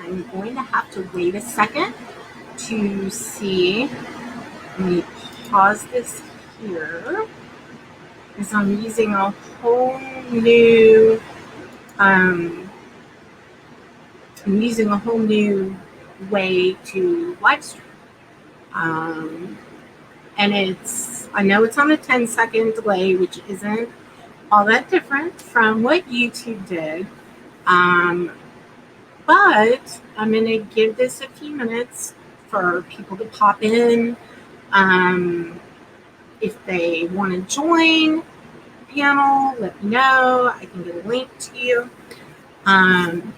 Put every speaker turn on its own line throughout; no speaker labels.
I'm going to have to wait a second to see. Let me pause this here because I'm using a whole new way to live stream. And I know it's on a 10-second delay, which isn't all that different from what YouTube did. But I'm going to give this a few minutes for people to pop in. If they want to join the panel, let me know. I can get a link to you. And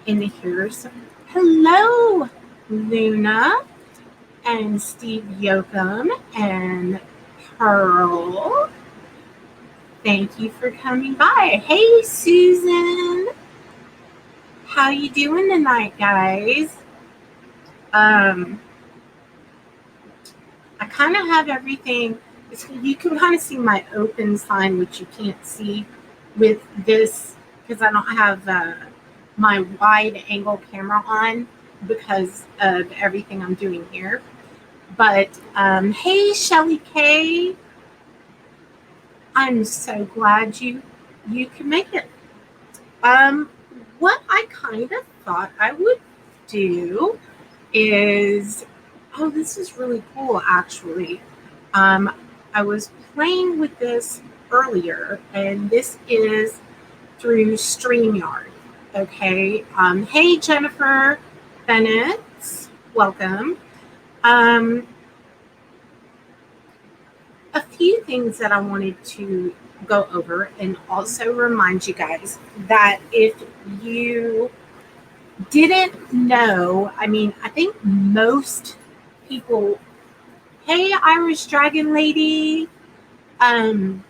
here's hello, Luna and Steve Yoakum and Pearl. Thank you for coming by. Hey, Susan. How you doing tonight, guys? I kind of have everything. You can kind of see my open sign, which you can't see with this because I don't have my wide angle camera on because of everything I'm doing here. But hey, Shelly K. I'm so glad you can make it. What I kind of thought I would do is, this is really cool, actually. I was playing with this earlier, and this is through StreamYard. Okay. Hey, Jennifer Bennett, welcome. A few things that I wanted to go over and also remind you guys that if you didn't know, I think most people, hey, Irish Dragon Lady, come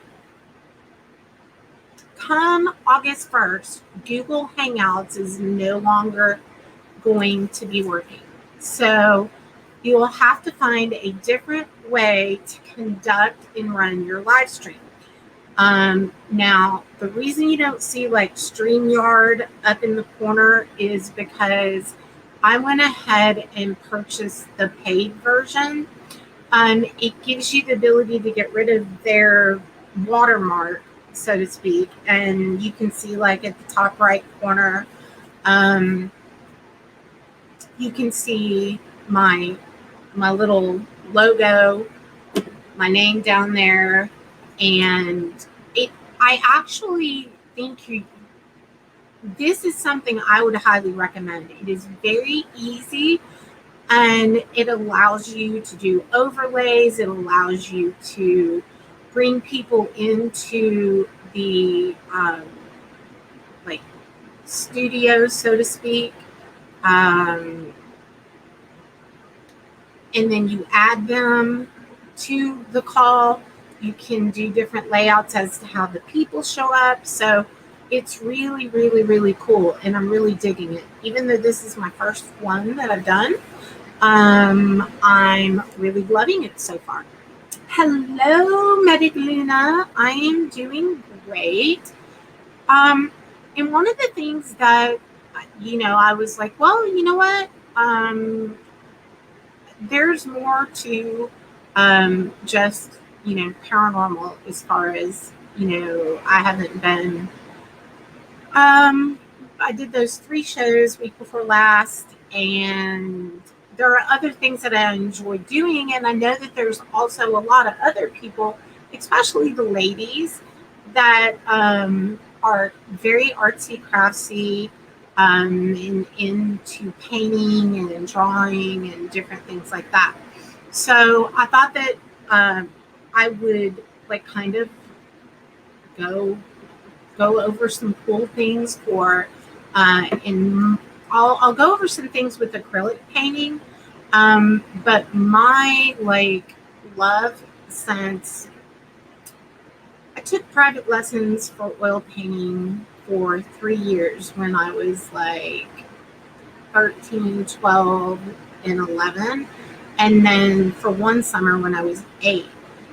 August 1st, Google Hangouts is no longer going to be working. So you will have to find a different way to conduct and run your live stream. Now, the reason you don't see like StreamYard up in the corner is because I went ahead and purchased the paid version. It gives you the ability to get rid of their watermark, so to speak, and you can see like at the top right corner, you can see my little logo, my name down there, and I actually think this is something I would highly recommend. It is very easy, and it allows you to do overlays. It allows you to bring people into the like studio, so to speak. And then you add them to the call. You can do different layouts as to how the people show up. So it's really, really, really cool. And I'm really digging it. Even though this is my first one that I've done, I'm really loving it so far. Hello, Medic Luna. I am doing great. And one of the things that, I was like, well, you know what? There's more to just, paranormal as far as, I haven't been. I did those 3 shows week before last, and there are other things that I enjoy doing, and I know that there's also a lot of other people, especially the ladies, that are very artsy, craftsy, and into painting and drawing and different things like that. So I thought that I would kind of go over some cool things for, and I'll go over some things with acrylic painting. But my love, since I took private lessons for oil painting for 3 years when I was 13, 12, and 11. And then for 1 summer when I was 8.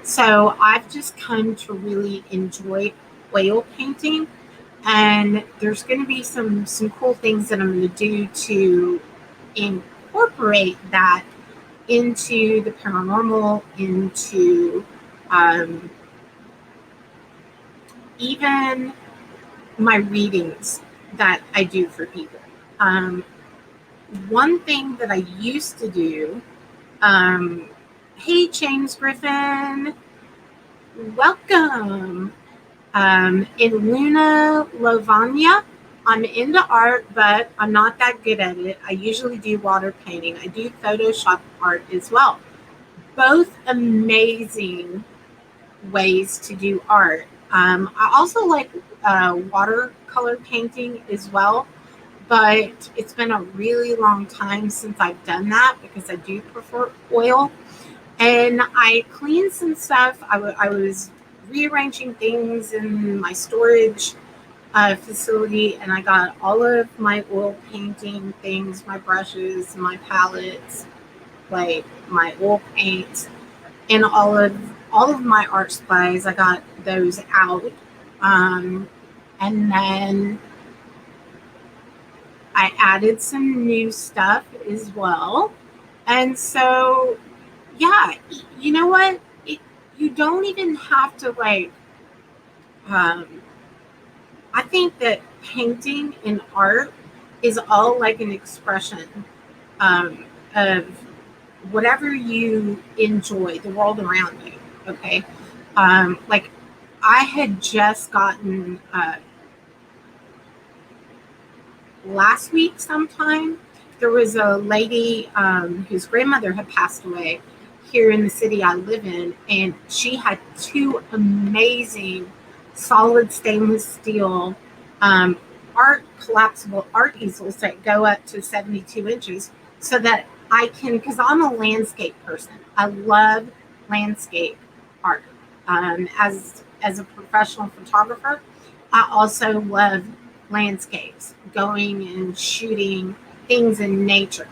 So I've just come to really enjoy oil painting. And there's going to be some cool things that I'm going to do to incorporate that into the paranormal, into even my readings that I do for people. One thing that I used to do, hey, James Griffin, welcome. In Luna Lovania, I'm into art, but I'm not that good at it. I usually do water painting. I do Photoshop art as well. Both amazing ways to do art. I also like watercolor painting as well, but it's been a really long time since I've done that because I do prefer oil. And I cleaned some stuff. I was rearranging things in my storage facility, and I got all of my oil painting things, my brushes, my palettes, like my oil paints, and all of my art supplies. I got those out, and then I added some new stuff as well. And so, yeah, you know what? You don't even have to like. I think that painting and art is all like an expression of whatever you enjoy, the world around you. Okay, like I had just gotten last week sometime. There was a lady whose grandmother had passed away here in the city I live in, and she had two amazing solid stainless steel collapsible art easels that go up to 72 inches so that I can, because I'm a landscape person. I love landscape art. As a professional photographer, I also love landscapes, going and shooting things in nature.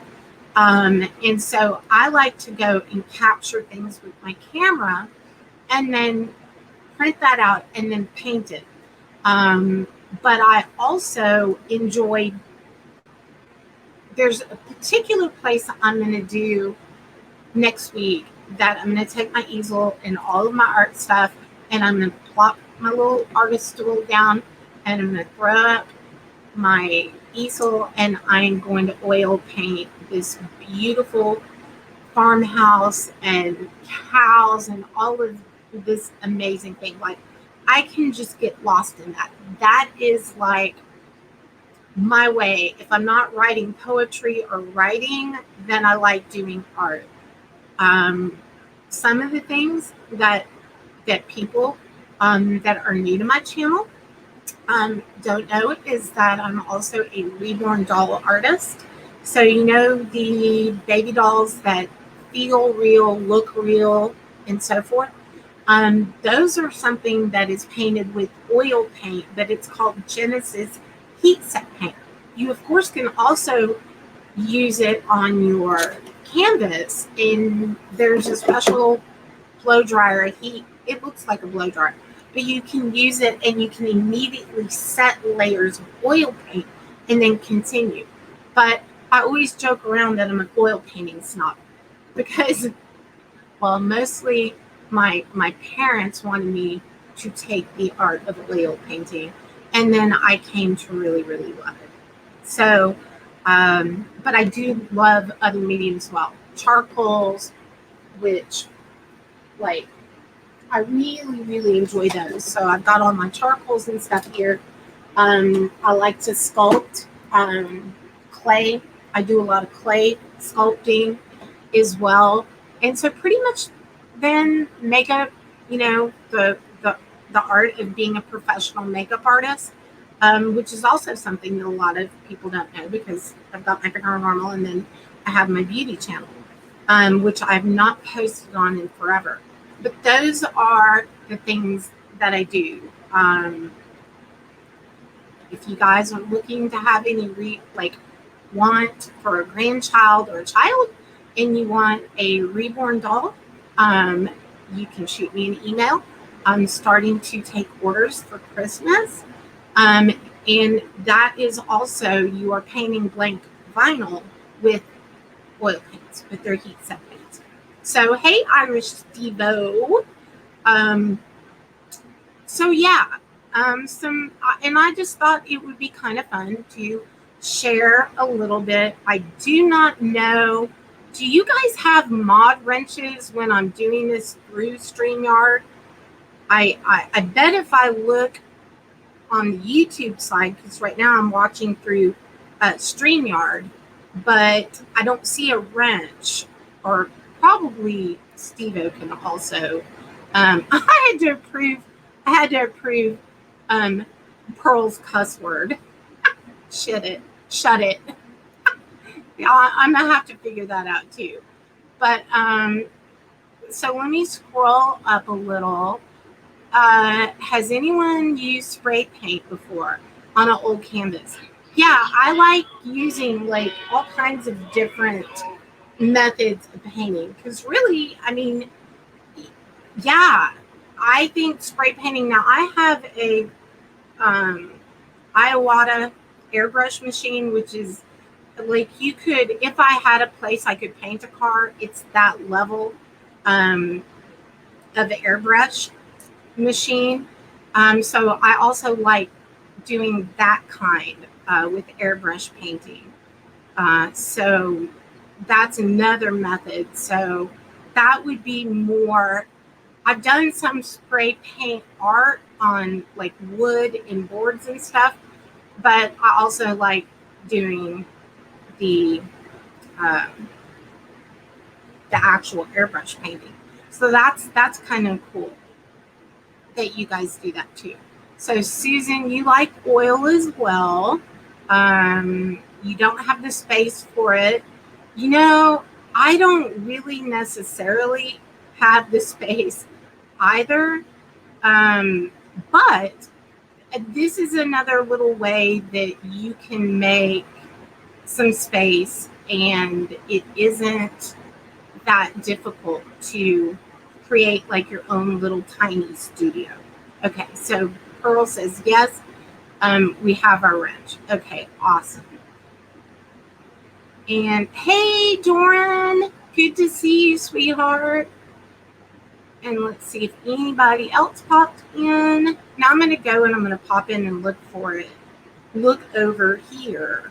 And so I like to go and capture things with my camera and then print that out and then paint it. But I also enjoy, there's a particular place I'm going to do next week that I'm going to take my easel and all of my art stuff, and I'm going to plop my little artist stool down, and I'm going to throw up my easel, and I'm going to oil paint this beautiful farmhouse and cows and all of this amazing thing. Like, I can just get lost in that. That is like my way. If I'm not writing poetry or writing, then I like doing art. Some of the things that people that are new to my channel don't know is that I'm also a reborn doll artist. So you know the baby dolls that feel real, look real, and so forth. Those are something that is painted with oil paint, but it's called Genesis heat set paint. You of course can also use it on your canvas, and there's a special blow dryer heat. It looks like a blow dryer, but you can use it and you can immediately set layers of oil paint and then continue. But I always joke around that I'm an oil painting snob because, well, mostly my parents wanted me to take the art of oil painting, and then I came to really, really love it. So, but I do love other mediums as well. Charcoals, which, like, I really, really enjoy those. So I've got all my charcoals and stuff here. I like to sculpt clay. I do a lot of clay sculpting as well. And so pretty much then makeup, the art of being a professional makeup artist, which is also something that a lot of people don't know because I've got my Paranormal and then I have my beauty channel, which I've not posted on in forever. But those are the things that I do. If you guys are looking to have any want for a grandchild or a child, and you want a reborn doll, you can shoot me an email. I'm starting to take orders for Christmas, Um, and that is also, you are painting blank vinyl with oil paints, with their heat set paints. So, hey, Irish Stevo. Um, so yeah, and I just thought it would be kind of fun to share a little bit. I do not know. Do you guys have mod wrenches when I'm doing this through StreamYard? I bet if I look on the YouTube side, because right now I'm watching through StreamYard, but I don't see a wrench, or probably Steve-O can also. I had to approve Pearl's cuss word. Shut it. Yeah, I'm gonna have to figure that out too. But so let me scroll up a little. Has anyone used spray paint before on an old canvas? Yeah, I like using like all kinds of different methods of painting because really, I mean, yeah, I think spray painting. Now I have a Iowata airbrush machine, which is like you could, if I had a place I could paint a car, it's that level of airbrush machine. So I also like doing that kind with airbrush painting. So that's another method. So that would be more. I've done some spray paint art on like wood and boards and stuff, but I also like doing the um, the actual airbrush painting. So that's kind of cool that you guys do that too. So Susan, you like oil as well. You don't have the space for it. You know, I don't really necessarily have the space either. But this is another little way that you can make some space, and it isn't that difficult to create like your own little tiny studio. Okay, so Pearl says yes. We have our wrench. Okay, awesome. And hey, Doran, good to see you, sweetheart. And let's see if anybody else popped in. Now I'm going to go and I'm going to pop in and look for it. Look over here.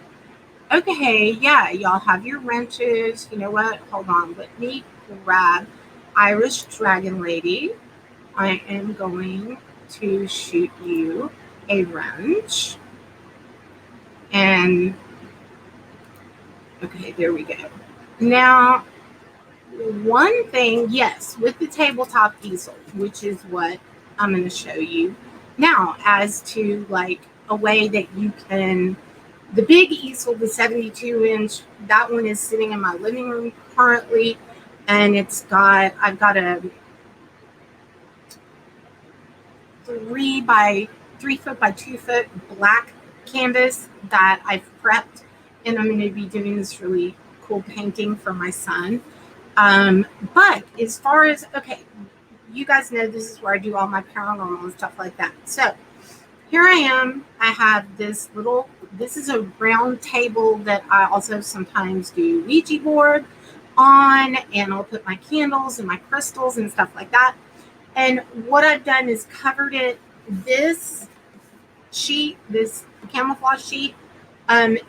Okay, yeah, y'all have your wrenches. You know what? Hold on. Let me grab Irish Dragon Lady. I am going to shoot you a wrench. And, okay, there we go. Now, one thing, yes, with the tabletop easel, which is what I'm going to show you now, as to like a way that you can, the big easel, the 72-inch, that one is sitting in my living room currently, and I've got a 3 foot by 2 foot black canvas that I've prepped, and I'm going to be doing this really cool painting for my son. But as far as, okay, you guys know this is where I do all my paranormal and stuff like that. So here I am. I have this is a round table that I also sometimes do Ouija board on, and I'll put my candles and my crystals and stuff like that. And what I've done is covered it. This sheet, this camouflage sheet,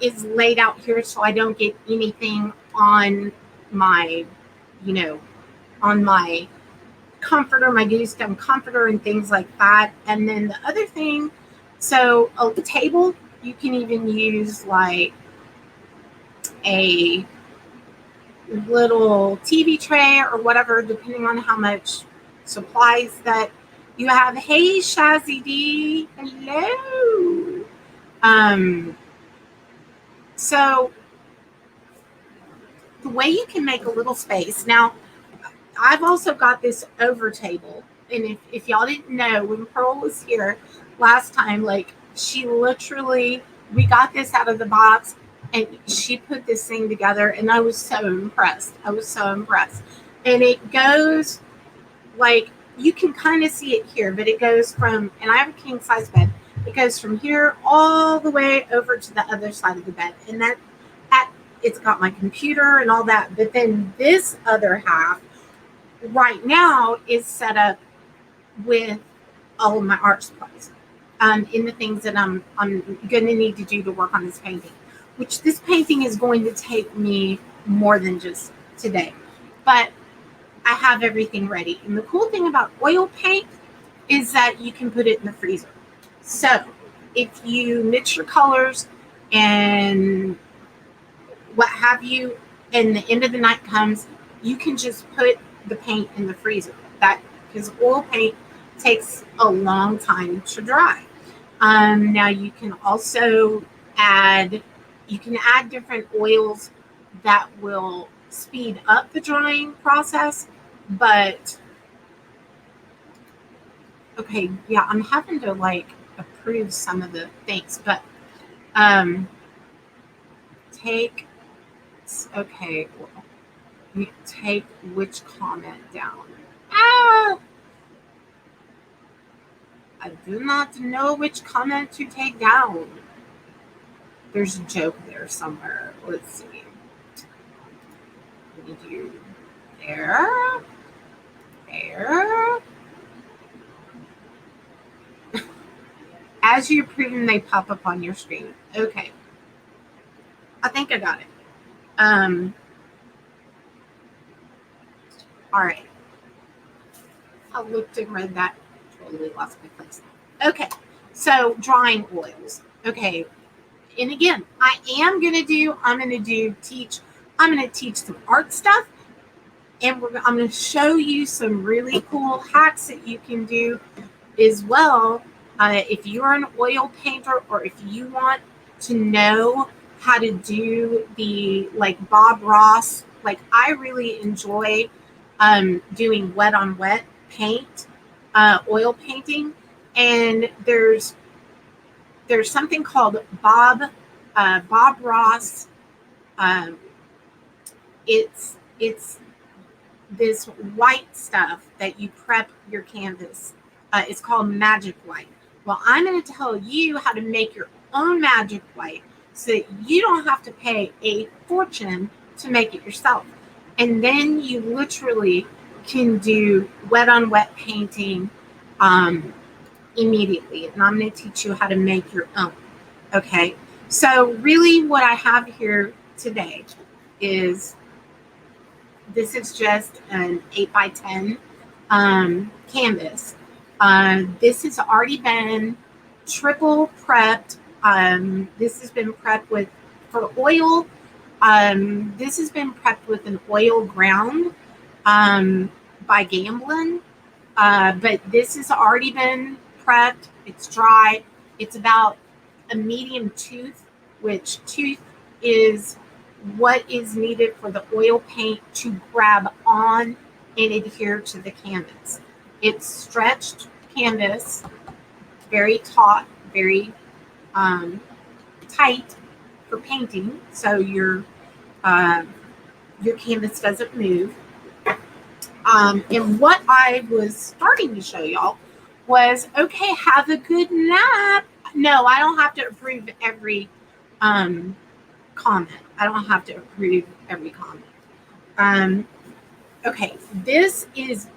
is laid out here so I don't get anything on my, on my comforter, my Goosestone comforter and things like that. And then the other thing, so a table, you can even use like a little TV tray or whatever, depending on how much supplies that you have. Hey, Shazzy D. Hello. So the way you can make a little space. Now, I've also got this over table. And if y'all didn't know, when Pearl was here last time, like she literally, we got this out of the box and she put this thing together, and I was so impressed. And it goes like, you can kind of see it here, but it goes from, and I have a king size bed, It goes from here all the way over to the other side of the bed. And it's got my computer and all that. But then this other half right now is set up with all of my art supplies, in the things that I'm going to need to do to work on this painting, which this painting is going to take me more than just today. But I have everything ready. And the cool thing about oil paint is that you can put it in the freezer. So if you mix your colors and what have you, and the end of the night comes, you can just put the paint in the freezer. That because oil paint takes a long time to dry. Now you can also add different oils that will speed up the drying process. But okay, yeah, I'm having to like approve some of the things, but okay, well, you take which comment down? Ah, I do not know which comment to take down. There's a joke there somewhere. Let's see. We do there. As you approve them, they pop up on your screen. Okay. I think I got it. All right. I looked and read that. Totally lost my place. Okay. So drying oils. Okay. And again, I'm going to teach some art stuff. And I'm going to show you some really cool hacks that you can do as well. If you're an oil painter, or if you want to know how to do the like Bob Ross, like I really enjoy doing wet on wet paint, oil painting. And there's something called Bob Ross. It's this white stuff that you prep your canvas. It's called magic white. Well, I'm going to tell you how to make your own magic white so that you don't have to pay a fortune to make it yourself. And then you literally can do wet on wet painting immediately. And I'm going to teach you how to make your own. Okay. So really what I have here today is, this is just an 8x10 canvas. This has already been triple prepped. This has been prepped for oil. This has been prepped with an oil ground by Gamblin. But this has already been prepped. It's dry. It's about a medium tooth, which tooth is what is needed for the oil paint to grab on and adhere to the canvas. It's stretched canvas, very taut, very tight for painting, so your canvas doesn't move. And what I was starting to show y'all was, okay, have a good nap. No, I don't have to approve every comment. I don't have to approve every comment. Okay, this is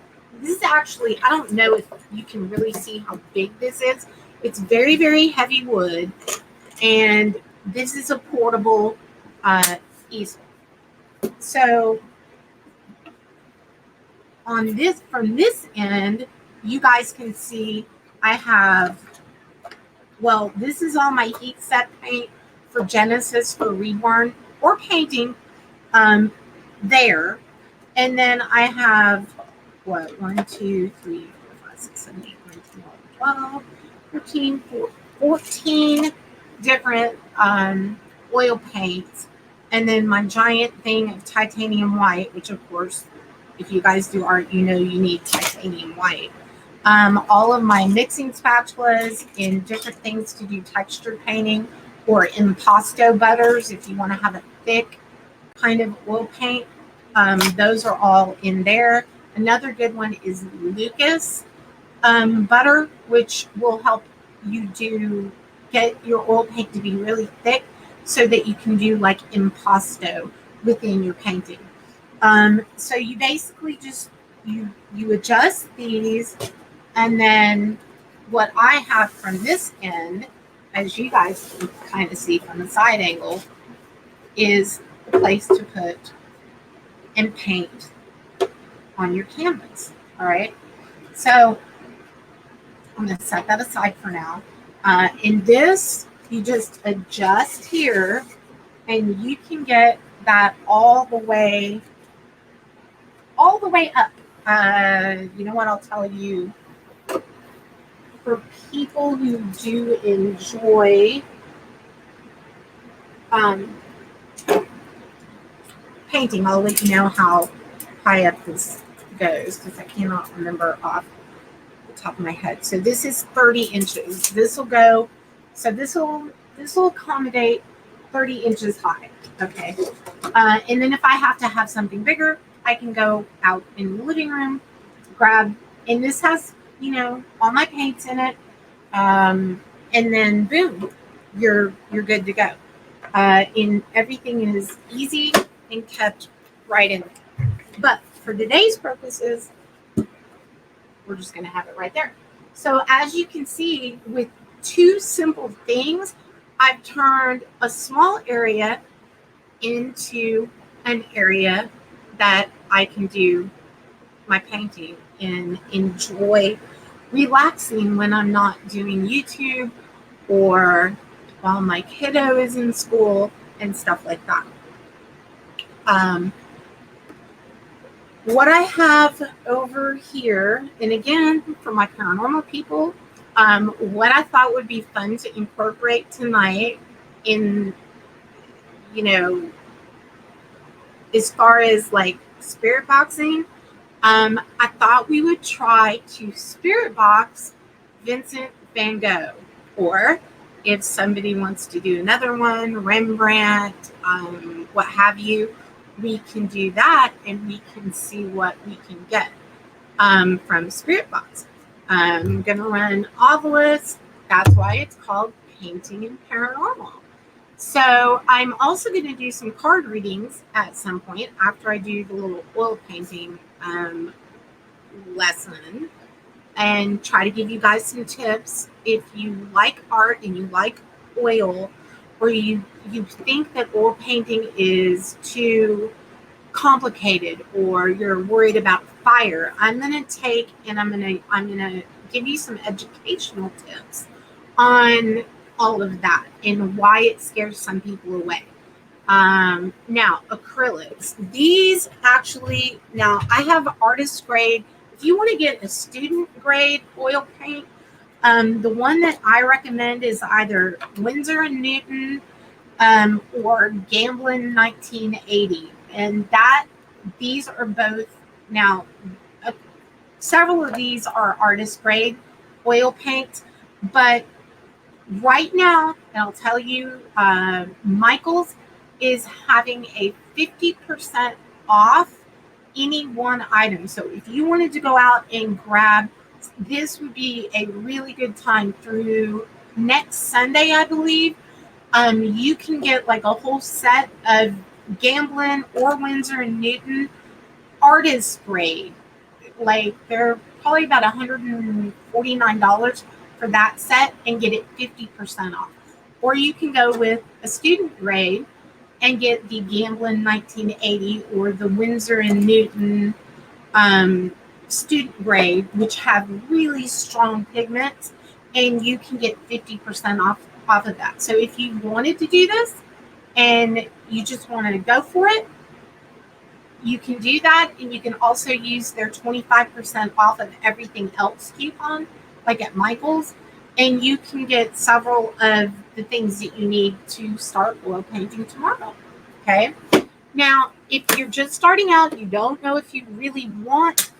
actually, I don't know if you can really see how big this is. It's very, very heavy wood, and this is a portable easel. So from this end, you guys can see I have, well, this is all my heat set paint for Genesis, for Reborn, or painting there. And then I have, 1, 2, 3, 4, 5, 6, 7, 8, 9, 10, 11, 12, 13, 14 different oil paints. And then my giant thing of titanium white, which of course, if you guys do art, you know you need titanium white. All of my mixing spatulas in different things to do texture painting, or impasto butters if you want to have a thick kind of oil paint. Those are all in there. Another good one is Lucas butter, which will help you do get your oil paint to be really thick so that you can do like impasto within your painting. So you basically just you adjust these, and then what I have from this end, as you guys can kind of see from the side angle, is the place to put and paint on your canvas. All right. So I'm going to set that aside for now. In this, you just adjust here, and you can get that all the way up. You know what? I'll tell you, for people who do enjoy um, painting, I'll let you know how high up this goes because I cannot remember off the top of my head. So this is 30 inches. This will go. So this will accommodate 30 inches high. Okay. And then if I have to have something bigger, I can go out in the living room, grab, and this has, all my paints in it. And then boom, you're good to go. And everything is easy and kept right in there. But for today's purposes, we're just going to have it right there. So as you can see, with two simple things, I've turned a small area into an area that I can do my painting and enjoy relaxing when I'm not doing YouTube or while my kiddo is in school and stuff like that. What I have over here, and again, for my paranormal people, what I thought would be fun to incorporate tonight in, as far as like spirit boxing, I thought we would try to spirit box Vincent van Gogh, or if somebody wants to do another one, Rembrandt, what have you, we can do that and we can see what we can get from Spirit Box. I'm going to run Ovilus. That's why it's called Painting and Paranormal. So I'm also going to do some card readings at some point after I do the little oil painting lesson, and try to give you guys some tips. If you like art and you like oil, or you think that oil painting is too complicated, or you're worried about fire, I'm going to take and I'm going to give you some educational tips on all of that and why it scares some people away. Now, acrylics. These actually, now I have artist grade. If you want to get a student grade oil paint, the one that I recommend is either Winsor and Newton or Gamblin 1980. And these are both, now, several of these are artist grade oil paint, but right now, and I'll tell you, Michael's is having a 50% off any one item. So if you wanted to go out and grab, this would be a really good time through next Sunday, I believe. You can get like a whole set of Gamblin or Winsor and Newton artist grade. Like they're probably about $149 for that set and get it 50% off. Or you can go with a student grade and get the Gamblin 1980 or the Winsor and Newton student grade, which have really strong pigments, and you can get 50% off of that. So if you wanted to do this and you just wanted to go for it, you can do that, and you can also use their 25% off of everything else coupon, like at Michael's, and you can get several of the things that you need to start oil painting tomorrow. Okay. Now, if you're just starting out, you don't know if you really want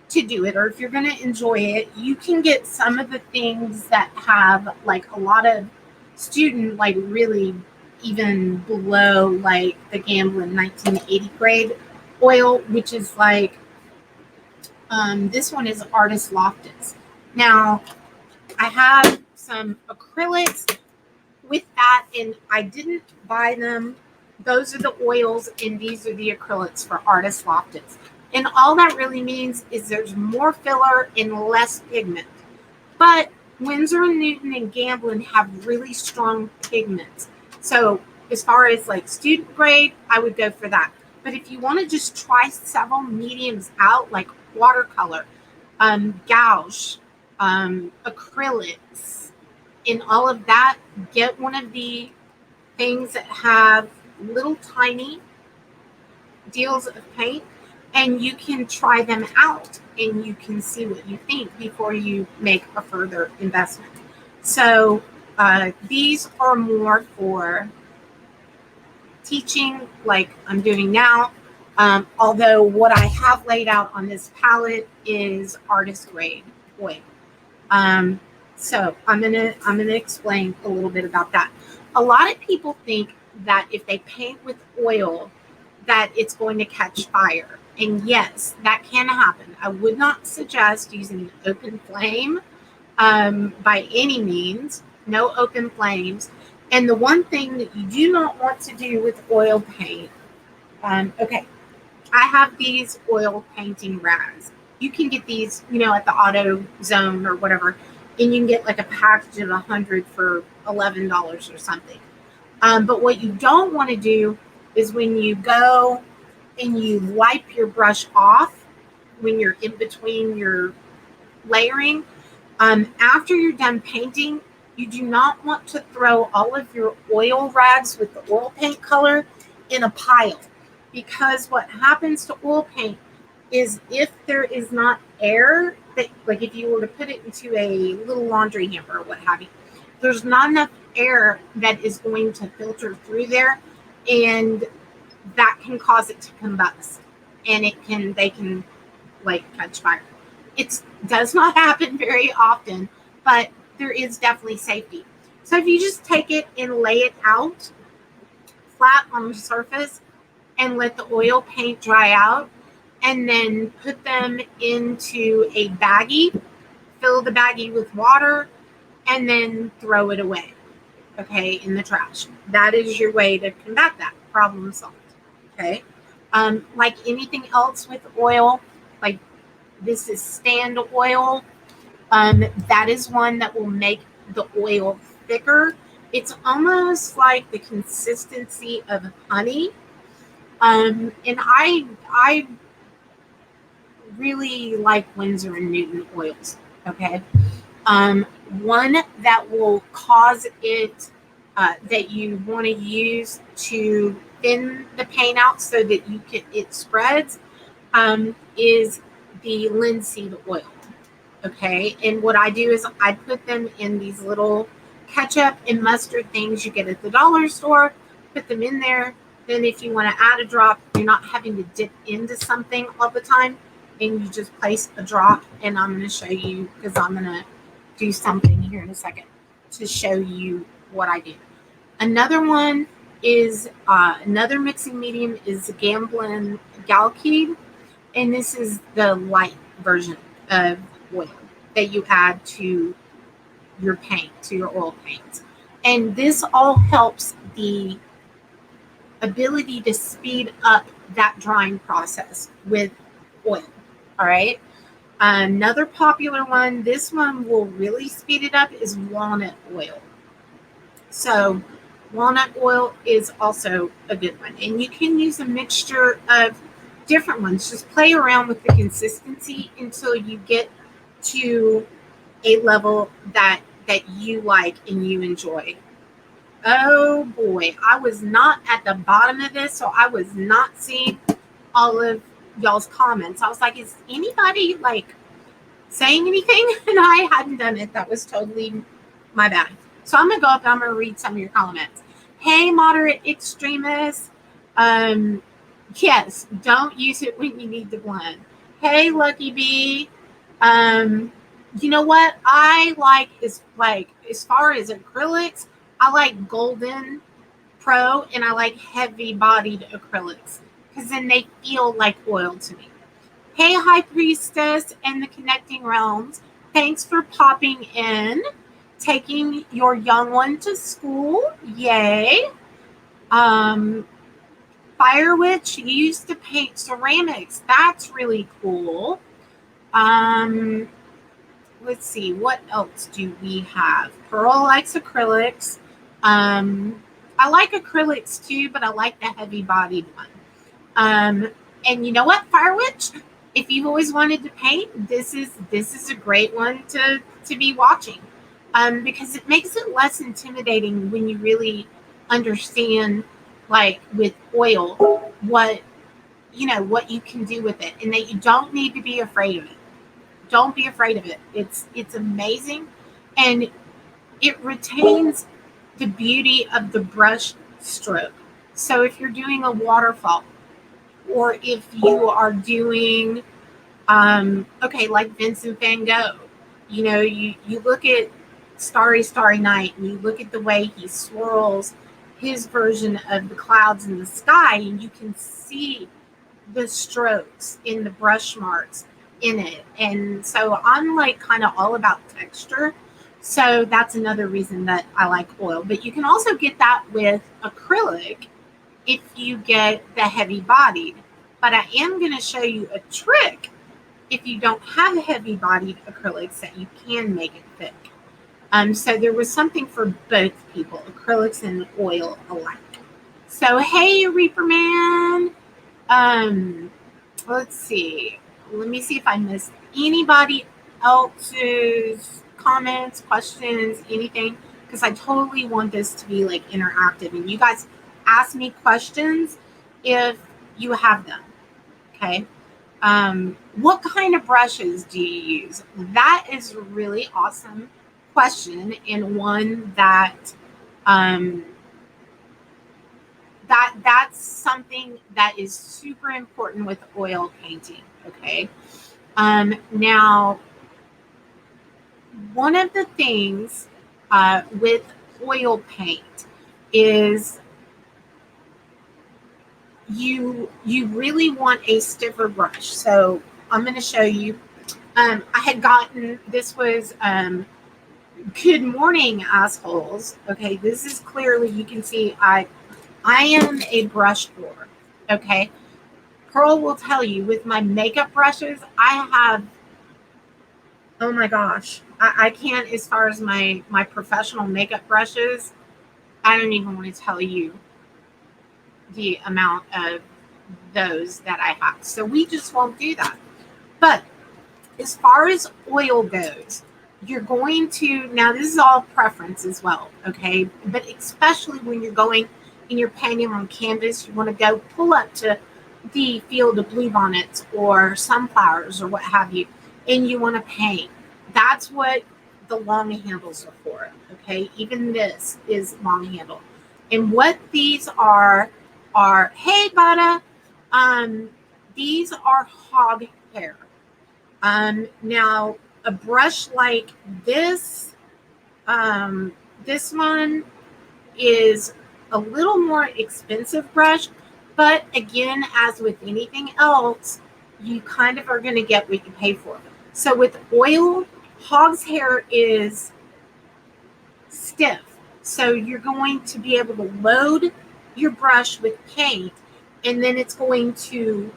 to do it or if you're going to enjoy it, you can get some of the things that have like a lot of student, like really even below like the Gamblin 1980 grade oil, which is like, this one is Artist Loftus. Now, I have some acrylics with that, and I didn't buy them. Those are the oils, and these are the acrylics for Artist Loftus. And all that really means is there's more filler and less pigment. But Winsor & Newton and Gamblin have really strong pigments. So as far as like student grade, I would go for that. But if you want to just try several mediums out, like watercolor, gouache, acrylics, and all of that, get one of the things that have little tiny deals of paint, and you can try them out and you can see what you think before you make a further investment. So these are more for teaching like I'm doing now. Although what I have laid out on this palette is artist grade oil. So I'm gonna explain a little bit about that. A lot of people think that if they paint with oil, that it's going to catch fire. And yes, that can happen. I would not suggest using an open flame by any means. No open flames. And the one thing that you do not want to do with oil paint, okay, I have these oil painting rags. You can get these, at the Auto Zone or whatever, and you can get like a package of 100 for $11 or something. But what you don't want to do is when you go and you wipe your brush off when you're in between your layering, after you're done painting, you do not want to throw all of your oil rags with the oil paint color in a pile, because what happens to oil paint is if there is not air, that like if you were to put it into a little laundry hamper or what have you, there's not enough air that is going to filter through there, and that can cause it to combust, and they can like catch fire. It does not happen very often, but there is definitely safety. So if you just take it and lay it out flat on the surface and let the oil paint dry out, and then put them into a baggie, fill the baggie with water, and then throw it away, okay, in the trash. That is your way to combat that. Problem solved, okay? Like anything else with oil, like this is stand oil. That is one that will make the oil thicker. It's almost like the consistency of honey. And I really like Winsor & Newton oils, okay? One that will cause it, that you want to use to thin the paint out so that it spreads, is the linseed oil, okay? And what I do is I put them in these little ketchup and mustard things you get at the dollar store, put them in there. Then if you want to add a drop, you're not having to dip into something all the time, and you just place a drop. And I'm going to show you, because I'm going to do something here in a second to show you what I do. Another one is, another mixing medium is Gamblin Galkid, and this is the light version of oil that you add to your paint, to your oil paints. And this all helps the ability to speed up that drying process with oil. All right. Another popular one, this one will really speed it up, is walnut oil. So walnut oil is also a good one. And you can use a mixture of different ones. Just play around with the consistency until you get to a level that you like and you enjoy. Oh boy, I was not at the bottom of this, so I was not seeing all of y'all's comments. I was like, is anybody like saying anything? And I hadn't done it. That was totally my bad. So I'm gonna go up and I'm gonna read some of your comments. Hey, moderate extremists. Yes, don't use it when you need to blend. Hey, Lucky Bee. You know what I like is, like, as far as acrylics, I like Golden Pro, and I like heavy bodied acrylics because then they feel like oil to me. Hey, High Priestess and the Connecting Realms. Thanks for popping in. taking your young one to school. Yay. Um, Fire Witch used to paint ceramics. That's really cool. Um, let's see, what else do we have? Pearl likes acrylics. I like acrylics too, but I like the heavy bodied one. And you know what, Fire Witch? If you've always wanted to paint, this is a great one to be watching, because it makes it less intimidating when you really understand, like with oil, what what you can do with it, and that you don't need to be afraid of it. Don't be afraid of it. It's amazing, and it retains the beauty of the brush stroke. So if you're doing a waterfall, or if you are doing okay, like Vincent van Gogh, you look at Starry Starry Night, and you look at the way he swirls his version of the clouds in the sky, and you can see the strokes in the brush marks in it. And so I'm like kind of all about texture. So that's another reason that I like oil. But you can also get that with acrylic if you get the heavy bodied. But I am going to show you a trick if you don't have heavy bodied acrylics that you can make it thick. So there was something for both people, acrylics and oil alike. So hey, Reaper Man. Let's see. Let me see if I missed anybody else's comments, questions, anything, because I totally want this to be like interactive, and you guys ask me questions if you have them. Okay. What kind of brushes do you use? That is a really awesome question, and one that that's something that is super important with oil painting. Okay. Now, one of the things with oil paint is you really want a stiffer brush. So I'm going to show you. I had gotten, this was good morning, assholes. Okay, this is clearly, you can see I am a brush whore. Okay, Pearl will tell you, with my makeup brushes, I have, oh my gosh, I can't, as far as my professional makeup brushes, I don't even want to tell you the amount of those that I have. So we just won't do that. But as far as oil goes, you're going to, now this is all preference as well, okay? But especially when you're going and you're painting on canvas, you want to go pull up to the field of bluebonnets or sunflowers or what have you, and you want to paint. That's what the long handles are for, okay? Even this is long handle. And what these are, hey, Bada, these are hog hair. Now, a brush like this, this one is a little more expensive brush, but again, as with anything else, you kind of are going to get what you pay for. So with oil, hog's hair is stiff. So you're going to be able to load your brush with paint, and then it's going to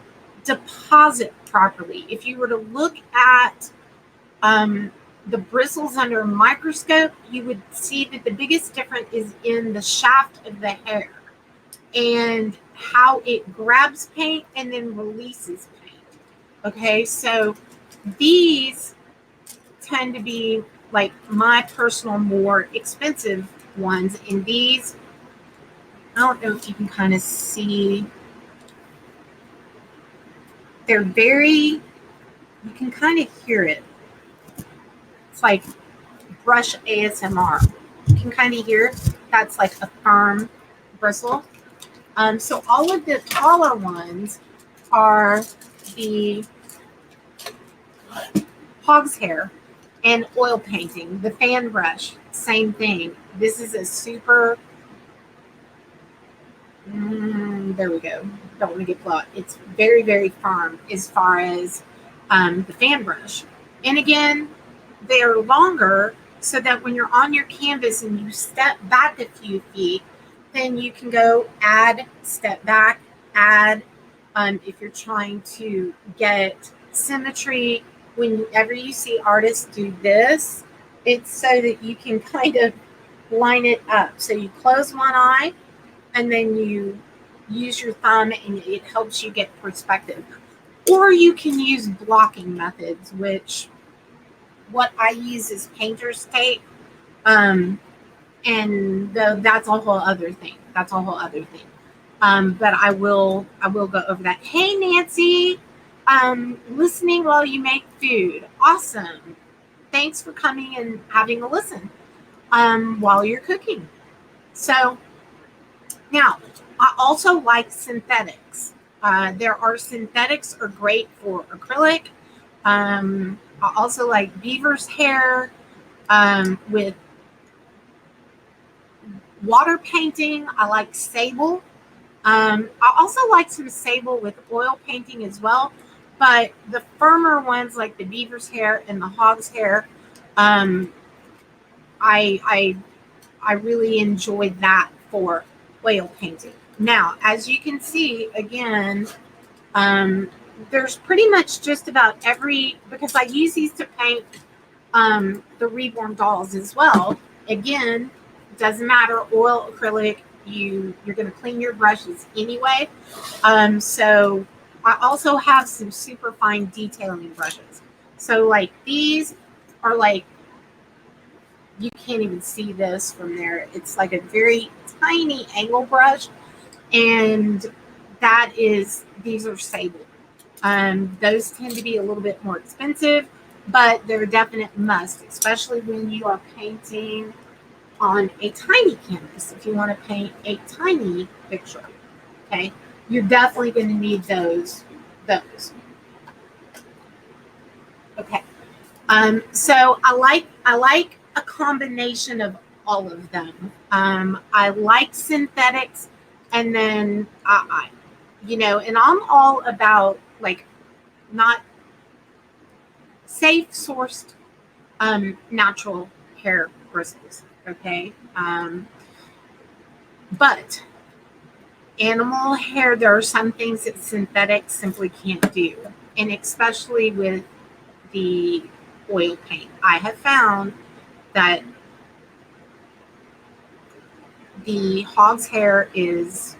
deposit properly. If you were to look at the bristles under a microscope, you would see that the biggest difference is in the shaft of the hair and how it grabs paint and then releases paint. Okay, so these tend to be like my personal more expensive ones, and these, I don't know if you can kind of see, they're very, you can kind of hear it. It's like brush ASMR. You can kind of hear that's like a firm bristle. So all of the taller ones are the hog's hair and oil painting. The fan brush, same thing. This is a super, there we go. Don't want to get blown. It's very, very firm as far as the fan brush. And again, they're longer, so that when you're on your canvas and you step back a few feet, then you can go add, step back, add. If you're trying to get symmetry, whenever you see artists do this, it's so that you can kind of line it up. So you close one eye and then you use your thumb and it helps you get perspective. Or you can use blocking methods, which what I use is painter's tape. Um, and that's a whole other thing. That's a whole other thing. But I will go over that. Hey Nancy, listening while you make food. Awesome. Thanks for coming and having a listen while you're cooking. So now I also like synthetics. There are synthetics are great for acrylic. I also like beaver's hair with water painting. I like sable. I also like some sable with oil painting as well, but the firmer ones like the beaver's hair and the hog's hair, um, I I really enjoyed that for oil painting. Now, as you can see, again, um, there's pretty much just about every, because I use these to paint the reborn dolls as well. Again, doesn't matter, oil, acrylic, you're going to clean your brushes anyway. So I also have some super fine detailing brushes. So like these are like, you can't even see this from there. It's like a very tiny angle brush, and these are sable. Those tend to be a little bit more expensive, but they're a definite must, especially when you are painting on a tiny canvas. If you want to paint a tiny picture, okay, you're definitely going to need those. Okay. So I like a combination of all of them. I like synthetics, and then and I'm all about like not safe sourced natural hair bristles. Okay, but animal hair, there are some things that synthetics simply can't do, and especially with the oil paint, I have found that the hog's hair is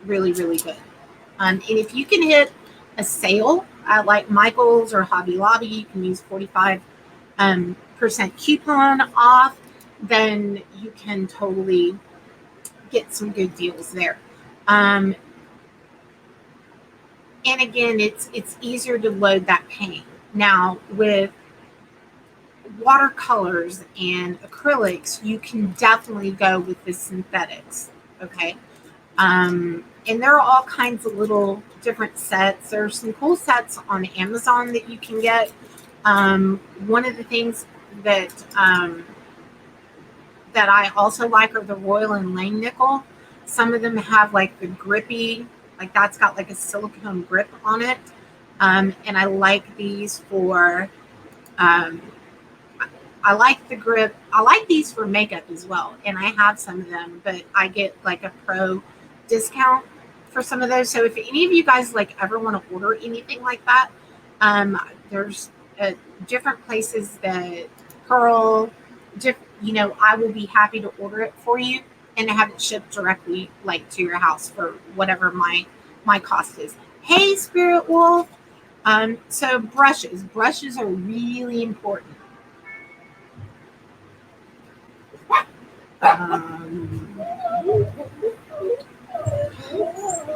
really, really good. And if you can hit a sale at like Michael's or Hobby Lobby, you can use 45% coupon off, then you can totally get some good deals there. Um, and again, it's easier to load that paint. Now with watercolors and acrylics, you can definitely go with the synthetics. Okay. And there are all kinds of little different sets. There's some cool sets on Amazon that you can get. One of the things that I also like are the Royal and Lang nickel. Some of them have like the grippy, like that's got like a silicone grip on it. And I like these for um, I like the grip. I like these for makeup as well, and I have some of them, but I get like a pro discount for some of those. So if any of you guys like ever want to order anything like that, there's different places that Pearl, I will be happy to order it for you and have it shipped directly like to your house for whatever my cost is. Hey, Spirit Wolf. So brushes are really important. Hold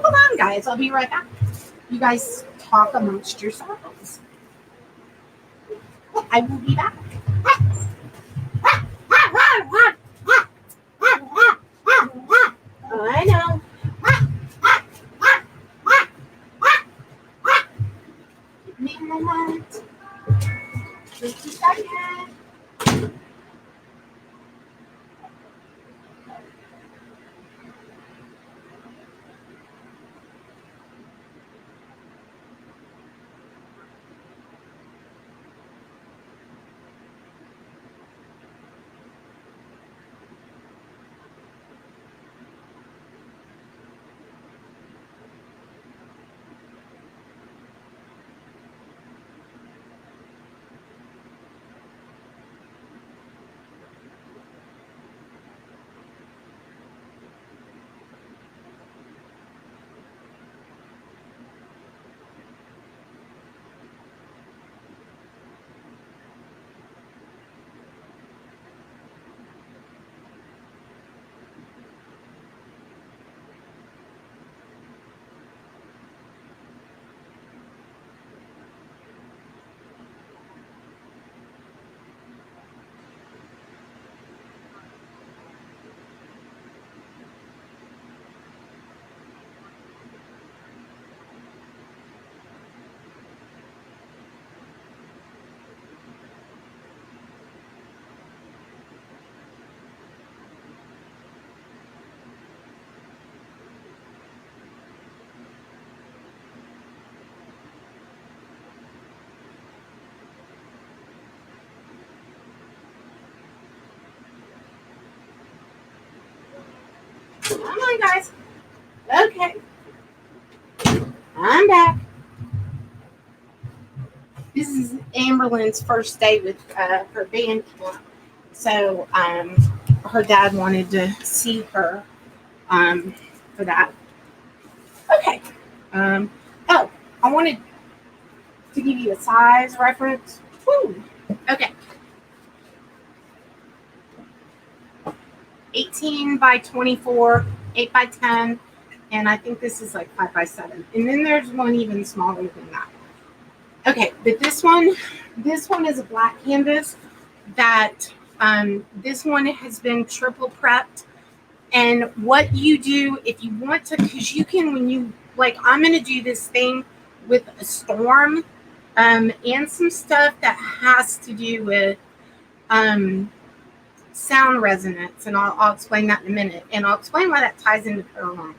on, guys. I'll be right back. You guys talk amongst yourselves. I will be back. I know. Give me a moment. Just a second. Come on, guys. Okay, I'm back. This is Amberlynn's first day with her band camp. So her dad wanted to see her for that. Okay. Oh, I wanted to give you a size reference. Woo. Okay. 18 by 24, 8 by 10, and I think this is like 5 by 7. And then there's one even smaller than that. Okay, but this one is a black canvas that this one has been triple prepped. And what you do if you want to, because you can, when you like, I'm going to do this thing with a storm and some stuff that has to do with sound resonance, and I'll explain that in a minute, and I'll explain why that ties into paranormal.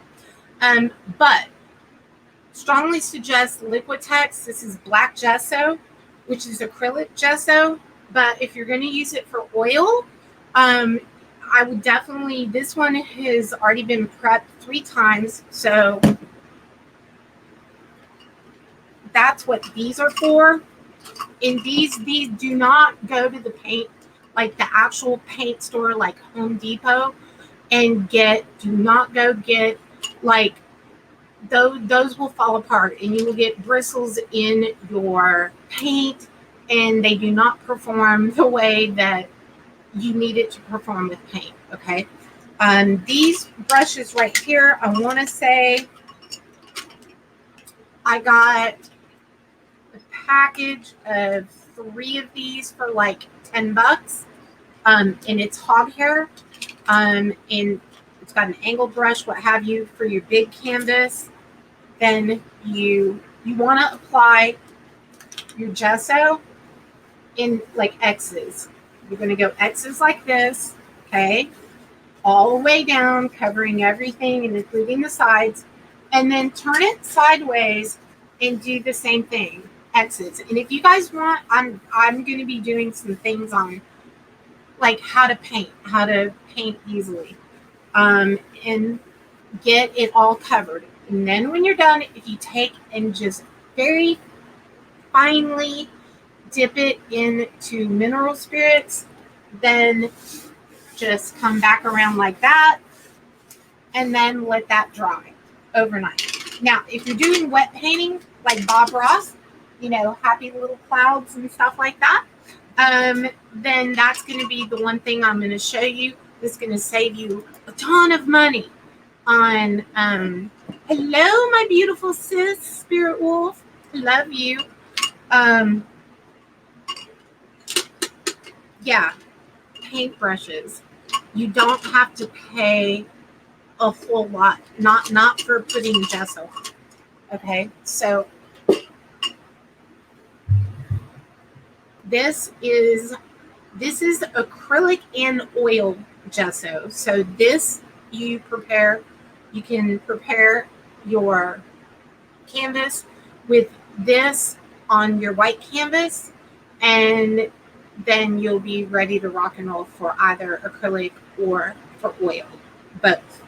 But strongly suggest Liquitex. This is black gesso, which is acrylic gesso. But if you're going to use it for oil, I would definitely. This one has already been prepped 3 times, so that's what these are for. And these do not go to the paint, like the actual paint store, like Home Depot, and do not go get like those will fall apart, and you will get bristles in your paint, and they do not perform the way that you need it to perform with paint. Okay. These brushes right here, I want to say I got a package of 3 of these for like $10. And it's hog hair. And it's got an angle brush, what have you, for your big canvas. Then you want to apply your gesso in like X's. You're going to go X's like this, okay, all the way down, covering everything and including the sides, and then turn it sideways and do the same thing, X's. And if you guys want, I'm going to be doing some things on like how to paint easily, and get it all covered. And then when you're done, if you take and just very finely dip it into mineral spirits, then just come back around like that, and then let that dry overnight. Now, if you're doing wet painting like Bob Ross, happy little clouds and stuff like that, then that's going to be the one thing I'm going to show you that's going to save you a ton of money on. Hello, my beautiful sis, Spirit Wolf. Love you. Yeah, paintbrushes. You don't have to pay a whole lot. Not for putting gesso on. Okay, so this is acrylic and oil gesso. So this you can prepare your canvas with this on your white canvas, and then you'll be ready to rock and roll for either acrylic or for oil, both.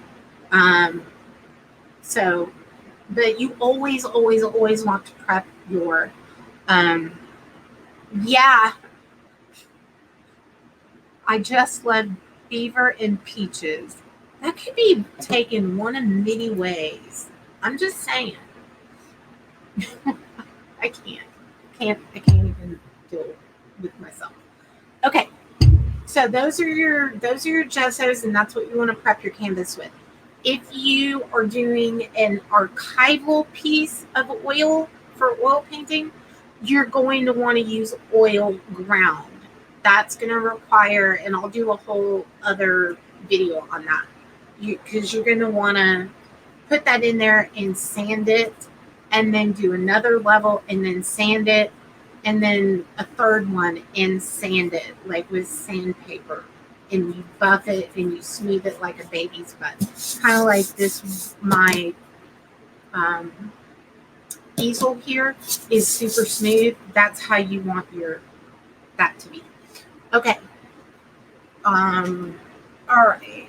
But you always want to prep your, yeah, I just love beaver and peaches. That could be taken one of many ways. I'm just saying. I can't even deal with myself. Okay, so those are your gessos, and that's what you want to prep your canvas with. If you are doing an archival piece of oil for oil painting, you're going to want to use oil ground. That's going to require, and I'll do a whole other video on that, because you're going to want to put that in there and sand it, and then do another level and then sand it, and then a third one and sand it like with sandpaper, and you buff it and you smooth it like a baby's butt, kind of like this. My easel here is super smooth. That's how you want that to be. Okay. All right.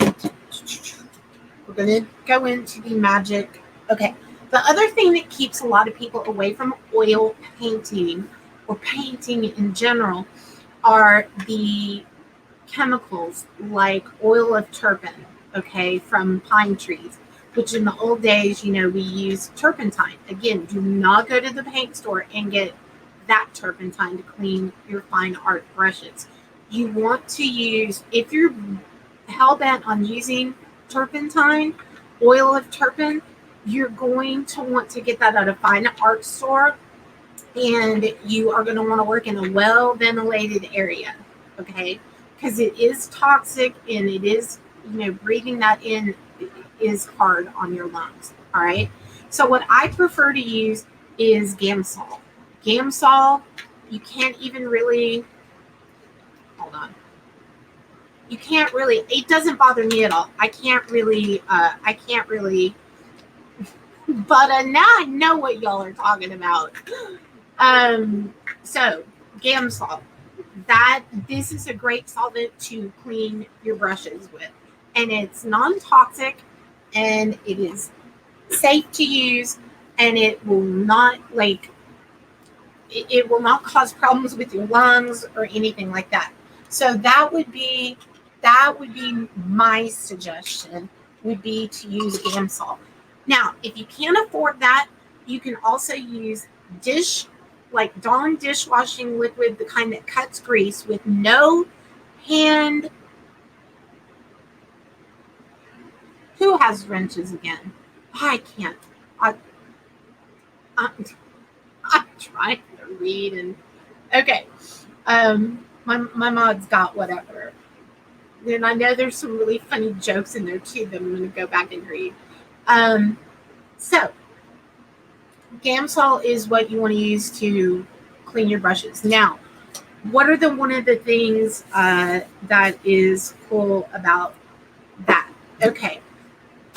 We're going to go into the magic. Okay. The other thing that keeps a lot of people away from oil painting or painting in general are the chemicals like oil of turpentine, okay, from pine trees, which in the old days, we used turpentine. Again, do not go to the paint store and get that turpentine to clean your fine art brushes. You want to use, if you're hell bent on using turpentine, oil of turpentine, you're going to want to get that at a fine art store, and you are going to want to work in a well ventilated area, okay? Because it is toxic, and it is, breathing that in is hard on your lungs, all right? So what I prefer to use is Gamsol. Gamsol, you can't even really, hold on. You can't really, it doesn't bother me at all. I can't really, but now I know what y'all are talking about. So Gamsol, this is a great solvent to clean your brushes with, and it's non-toxic, and it is safe to use, and it will not it will not cause problems with your lungs or anything like that. So that would be my suggestion, would be to use Gamsol. Now, if you can't afford that, you can also use Dawn dishwashing liquid, the kind that cuts grease with no hand. Who has wrenches again? I can't. I'm trying to read, and okay. My mod's got whatever. And I know there's some really funny jokes in there too that I'm going to go back and read. So Gamsol is what you want to use to clean your brushes. Now, what are one of the things that is cool about that? Okay,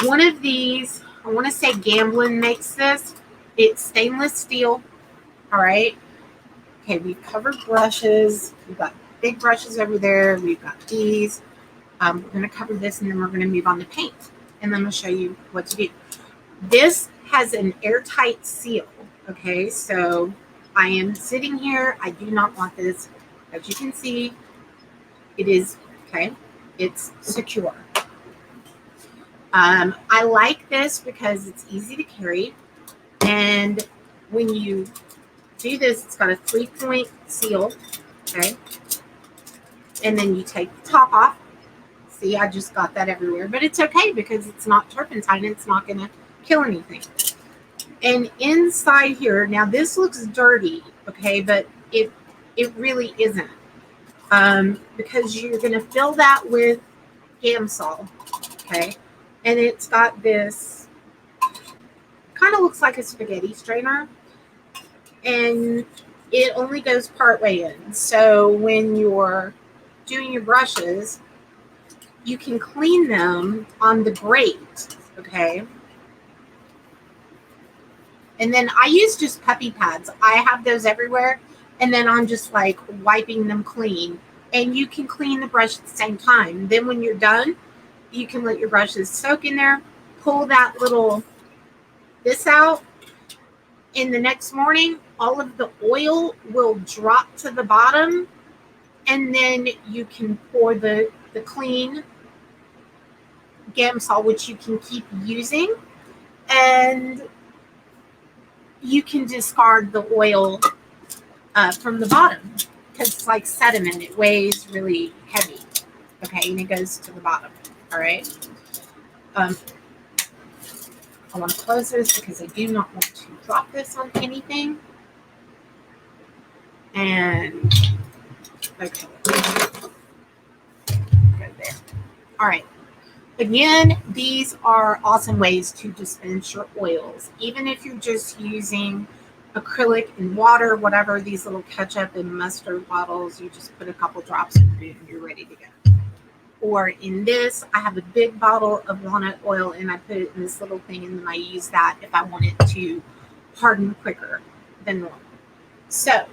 one of these, I want to say Gamblin makes this. It's stainless steel. All right. Okay, we've covered brushes. We've got big brushes over there. We've got these. We're going to cover this, and then we're going to move on to paint. And then I'm going to show you what to do. This has an airtight seal. Okay, so I am sitting here. I do not want this. As you can see, it is, okay, it's secure. I like this because it's easy to carry. And when you do this, it's got a 3-point seal, okay? And then you take the top off. See, I just got that everywhere, but it's okay because it's not turpentine. It's not going to kill anything. And inside here, now this looks dirty, okay, but it really isn't, because you're going to fill that with Gamsol, okay? And it's got this, kind of looks like a spaghetti strainer, and it only goes part way in. So when you're doing your brushes, you can clean them on the grate, okay? And then I use just puppy pads. I have those everywhere. And then I'm just like wiping them clean. And you can clean the brush at the same time. Then when you're done, you can let your brushes soak in there, pull this out. And the next morning, all of the oil will drop to the bottom. And then you can pour the clean Gamsol, which you can keep using. And you can discard the oil from the bottom because it's like sediment. It weighs really heavy. Okay, and it goes to the bottom. All right. I want to close this because I do not want to drop this on anything. And okay, go there. All right. Again, these are awesome ways to dispense your oils. Even if you're just using acrylic and water, whatever, these little ketchup and mustard bottles, you just put a couple drops in there and you're ready to go. Or in this, I have a big bottle of walnut oil and I put it in this little thing, and then I use that if I want it to harden quicker than normal. So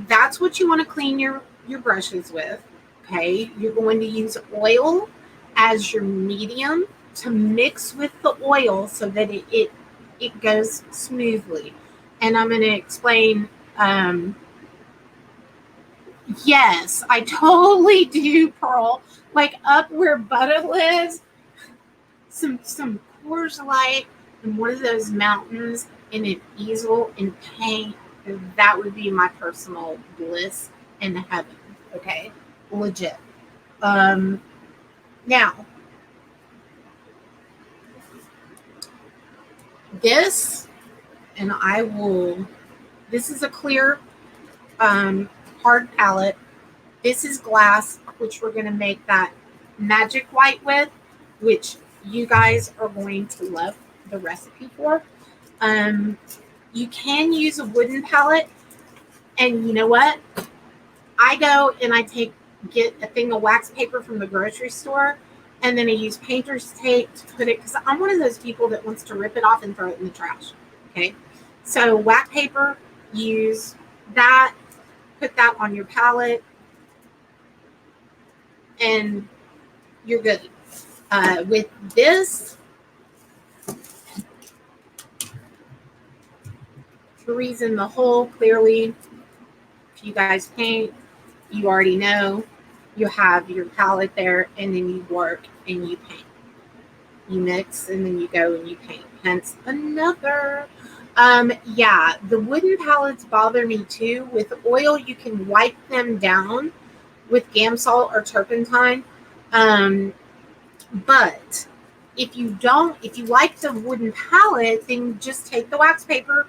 that's what you want to clean your brushes with. Okay, you're going to use oil as your medium, to mix with the oil so that it goes smoothly. And I'm going to explain. Yes, I totally do, Pearl. Like up where butter lives, some Coors Light and one of those mountains and an easel and paint. That would be my personal bliss in heaven. Okay, legit. Um, Now this, and I will. This is a clear, hard palette. This is glass, which we're going to make that magic white with, which you guys are going to love the recipe for. Um, you can use a wooden palette, and you know what? I go and get a thing of wax paper from the grocery store, and then I use painter's tape to put it, because I'm one of those people that wants to rip it off and throw it in the trash. Okay, so wax paper, use that, put that on your palette, and you're good. With this, trees in the hole, clearly, if you guys paint, you already know you have your palette there, and then you work and you paint. You mix and then you go and you paint. Hence another. Yeah, the wooden palettes bother me too. With oil, you can wipe them down with Gamsol or turpentine. But if you like the wooden palette, then just take the wax paper,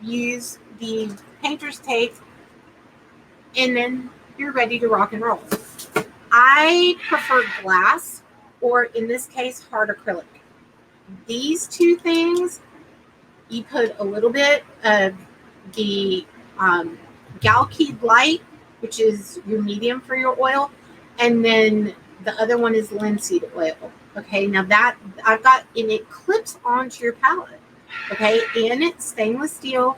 use the painter's tape, and then you're ready to rock and roll. I prefer glass, or in this case, hard acrylic. These two things, you put a little bit of the Galkeyed Light, which is your medium for your oil, and then the other one is linseed oil. Okay, now that I've got, and it clips onto your palette. Okay, and it's stainless steel.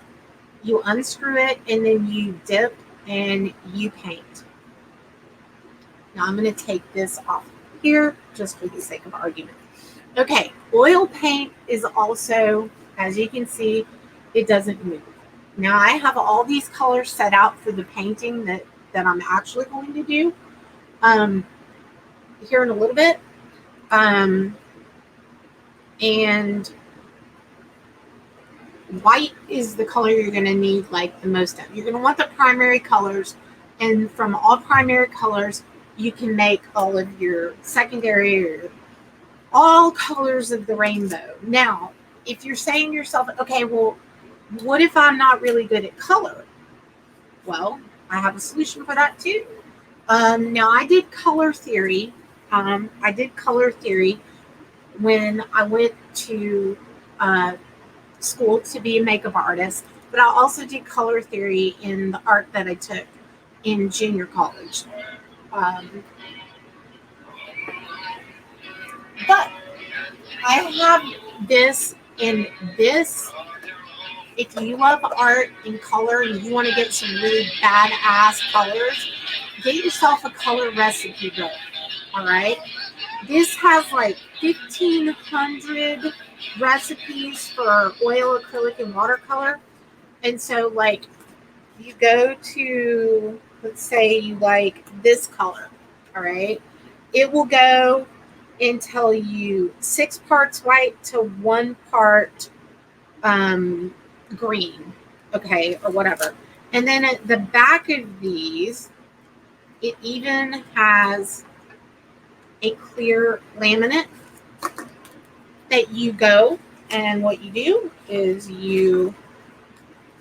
You unscrew it, and then you dip and you paint. Now I'm going to take this off here just for the sake of argument. Okay, oil paint is also, as you can see, it doesn't move. Now I have all these colors set out for the painting that I'm actually going to do here in a little bit. And white is the color you're going to need like the most of. You're going to want the primary colors, and from all primary colors, you can make all of your secondary or all colors of the rainbow. Now, if you're saying to yourself, okay, well, what if I'm not really good at color? Well, I have a solution for that too. Now, I did color theory. When I went to school to be a makeup artist, but I also did color theory in the art that I took in junior college. But I have this, and this, if you love art and color and you want to get some really badass colors, get yourself a color recipe book. All right. This has like 1,500 recipes for oil, acrylic, and watercolor. And so, like, you go to, let's say you like this color. All right. It will go and tell you 6 parts white to 1 part green, okay, or whatever. And then at the back of these, it even has a clear laminate that you go, and what you do is you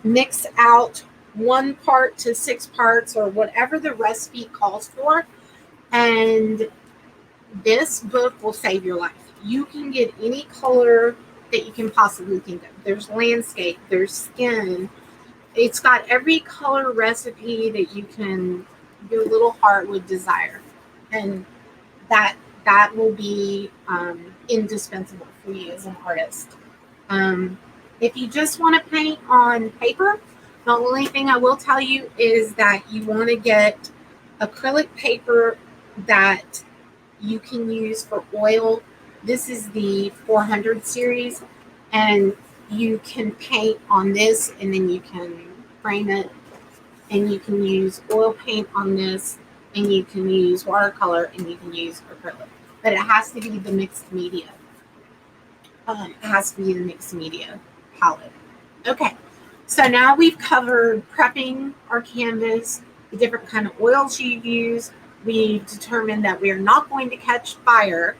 mix out 1 part to 6 parts or whatever the recipe calls for, and this book will save your life. You can get any color that you can possibly think of. There's landscape, there's skin. It's got every color recipe that your little heart would desire. And that will be indispensable for you as an artist. If you just want to paint on paper, the only thing I will tell you is that you want to get acrylic paper that you can use for oil. This is the 400 series, and you can paint on this, and then you can frame it, and you can use oil paint on this, and you can use watercolor, and you can use acrylic. But it has to be the mixed media. It has to be the mixed media palette. Okay, so now we've covered prepping our canvas, the different kind of oils you use. We've determined that we are not going to catch fire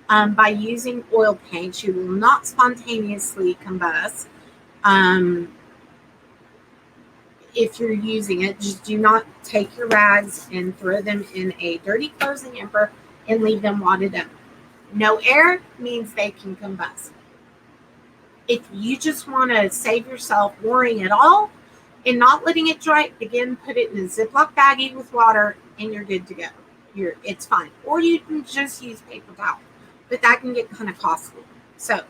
by using oil paints. You will not spontaneously combust. If you're using it, just do not take your rags and throw them in a dirty closing hamper and leave them wadded up. No air means they can combust. If you just want to save yourself worrying at all and not letting it dry, again, put it in a Ziploc baggie with water and you're good to go. It's fine. Or you can just use paper towel, but that can get kind of costly. So,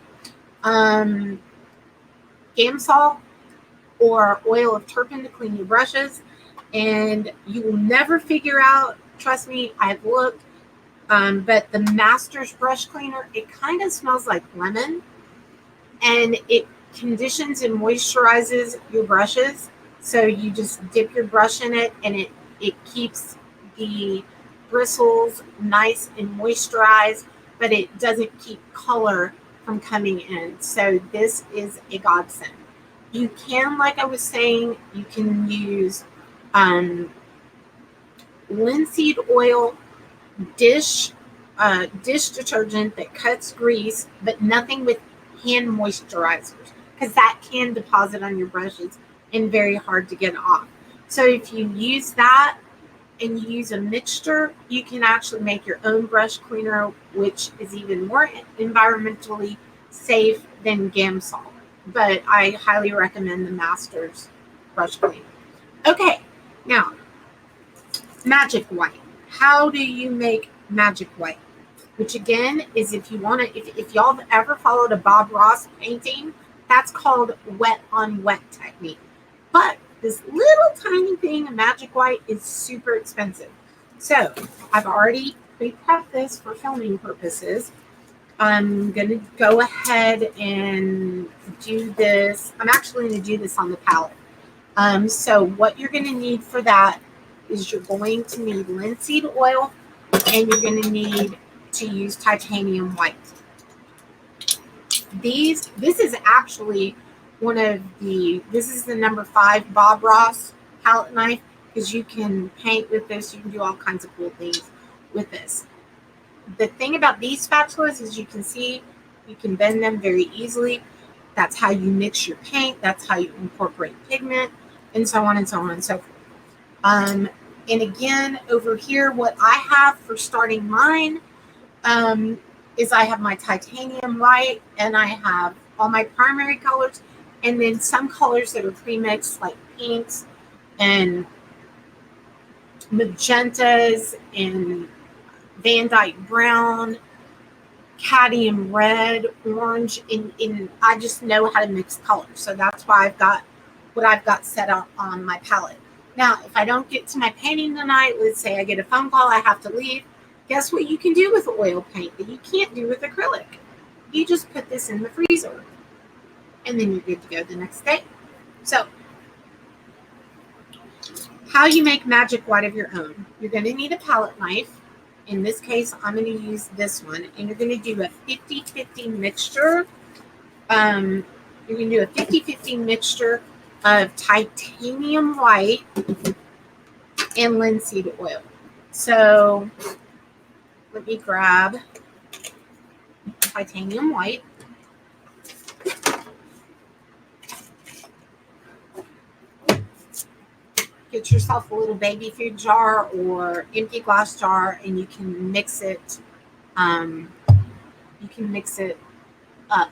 Gamsol or oil of turpentine to clean your brushes, and you will never figure out, trust me, I've looked, but the Masters brush cleaner, it kind of smells like lemon, and it conditions and moisturizes your brushes. So you just dip your brush in it, and it keeps the bristles nice and moisturized, but it doesn't keep color from coming in. So this is a godsend. You can, like I was saying, you can use linseed oil, dish detergent that cuts grease, but nothing with hand moisturizers, because that can deposit on your brushes and very hard to get off. So if you use that and you use a mixture, you can actually make your own brush cleaner, which is even more environmentally safe than Gamsol. But I highly recommend the Masters brush cleaner. Okay, now, magic white. How do you make magic white? Which again is, if you want to, if y'all have ever followed a Bob Ross painting, that's called wet on wet technique. But this little tiny thing of magic white is super expensive. So I've already pre-prepped this for filming purposes. I'm going to go ahead and do this. I'm actually going to do this on the palette. So what you're going to need for that is you're going to need linseed oil, and you're going to need to use titanium white. This is actually this is the number 5 Bob Ross palette knife, because you can paint with this. You can do all kinds of cool things with this. The thing about these spatulas is you can see you can bend them very easily. That's how you mix your paint. That's how you incorporate pigment, and so on and so on and so forth. And again, over here, what I have for starting mine is I have my titanium white, and I have all my primary colors, and then some colors that are pre-mixed, like pinks and magentas and Van Dyke brown, cadmium red, orange, and I just know how to mix colors. So that's why I've got what I've got set up on my palette. Now, if I don't get to my painting tonight, let's say I get a phone call, I have to leave, guess what you can do with oil paint that you can't do with acrylic? You just put this in the freezer, and then you're good to go the next day. So, how you make magic white of your own. You're going to need a palette knife. In this case, I'm going to use this one, and you're going to do a 50-50 mixture. You're going to do a 50-50 mixture of titanium white and linseed oil. So let me grab titanium white. Get yourself a little baby food jar or empty glass jar, and you can mix it. You can mix it up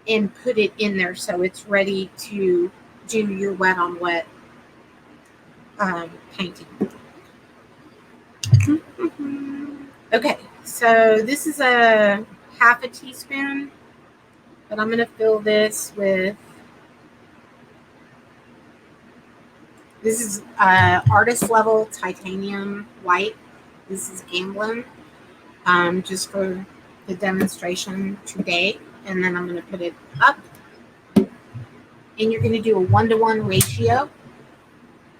and put it in there so it's ready to do your wet on wet painting. Okay, so this is a half a teaspoon, but I'm going to fill this with. This is artist level titanium white. This is Gamblin. Just for the demonstration today, and then I'm going to put it up, and you're going to do a 1-to-1 ratio,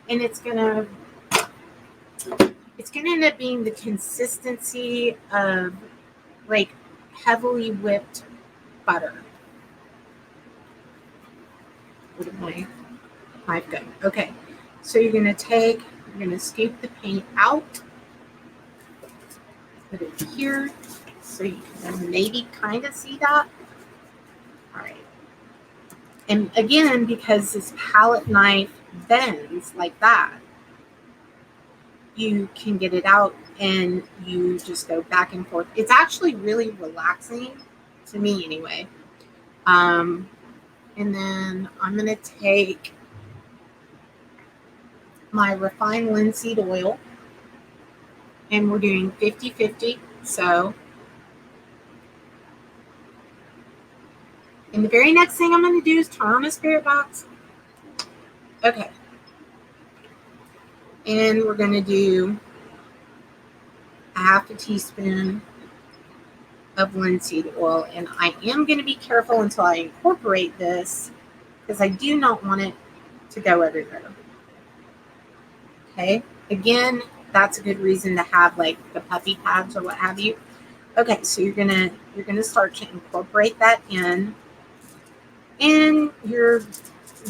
and it's going to end up being the consistency of like heavily whipped butter. What did my knife go? Okay, so you're going to scoop the paint out, put it here, so you can maybe kind of see that. All right. And again, because this palette knife bends like that, you can get it out and you just go back and forth. It's actually really relaxing to me anyway. And then I'm going to take my refined linseed oil, and we're doing 50-50. So, and the very next thing I'm going to do is turn on a spirit box. Okay. And we're going to do a half a teaspoon of linseed oil. And I am going to be careful until I incorporate this, because I do not want it to go everywhere. Okay. Again, that's a good reason to have like the puppy pads or what have you. Okay, so you're gonna start to incorporate that in, and you're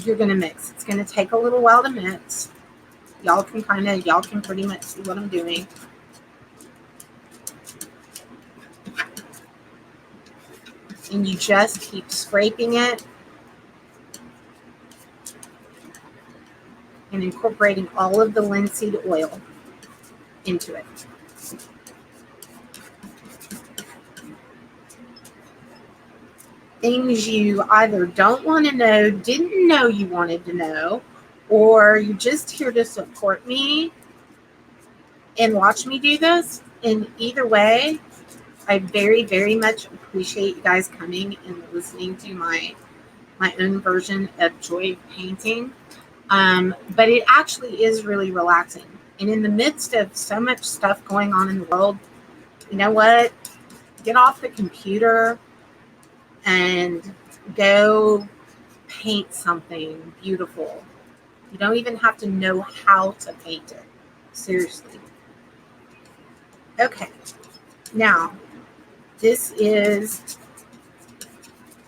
gonna mix. It's gonna take a little while to mix. Y'all can pretty much see what I'm doing. And you just keep scraping it and incorporating all of the linseed oil into it. Things you either don't want to know, didn't know you wanted to know, or you're just here to support me and watch me do this. In either way, I very, very much appreciate you guys coming and listening to my own version of Joy of Painting. But it actually is really relaxing. And in the midst of so much stuff going on in the world, you know what? Get off the computer and go paint something beautiful. You don't even have to know how to paint it. Seriously. Okay. Now, this is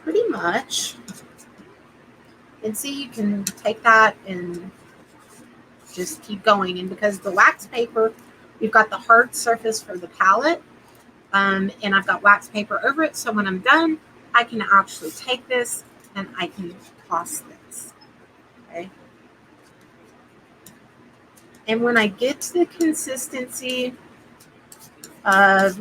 pretty much, and see, you can take that and just keep going. And because the wax paper, we've got the hard surface for the palette, and I've got wax paper over it, so when I'm done, I can actually take this and I can toss this. Okay. And when I get to the consistency of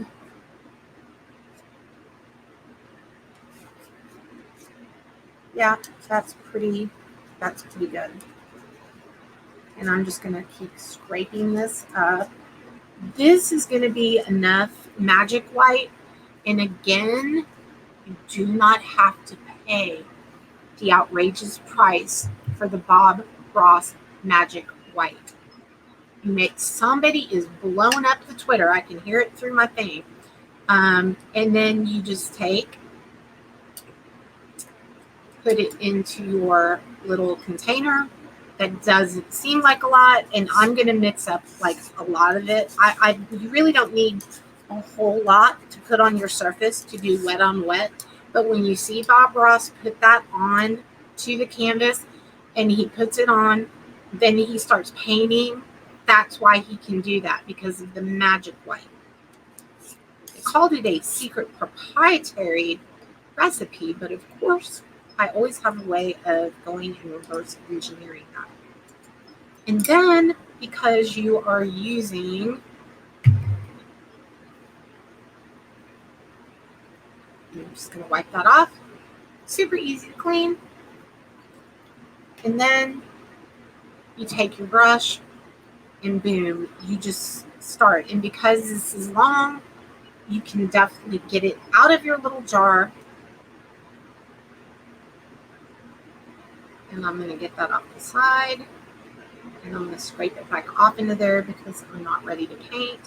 that's pretty good. And I'm just going to keep scraping this up. This is going to be enough magic white. And again, you do not have to pay the outrageous price for the Bob Ross magic white. Somebody is blowing up the Twitter. I can hear it through my thing. And then you just put it into your little container. That doesn't seem like a lot, and I'm going to mix up like a lot of it. You really don't need a whole lot to put on your surface to do wet on wet. But when you see Bob Ross put that on to the canvas and he puts it on, then he starts painting. That's why he can do that, because of the magic white. They called it a secret proprietary recipe, but of course, I always have a way of going and reverse engineering that. And then, because you are using, I'm just going to wipe that off. Super easy to clean. And then you take your brush and boom, you just start. And because this is long, you can definitely get it out of your little jar. And I'm going to get that off the side. And I'm going to scrape it back off into there because I'm not ready to paint.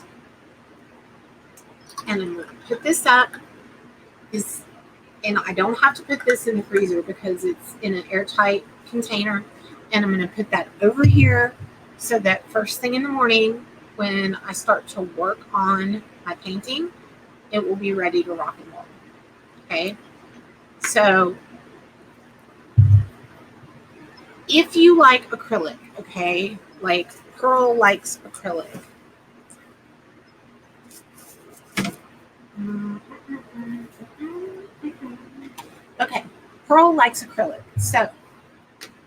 And I'm going to put this up. is, and I don't have to put this in the freezer because it's in an airtight container. And I'm going to put that over here so that first thing in the morning when I start to work on my painting, it will be ready to rock and roll. Okay. So if you like acrylic, okay, like Pearl likes acrylic. Okay, Pearl likes acrylic. So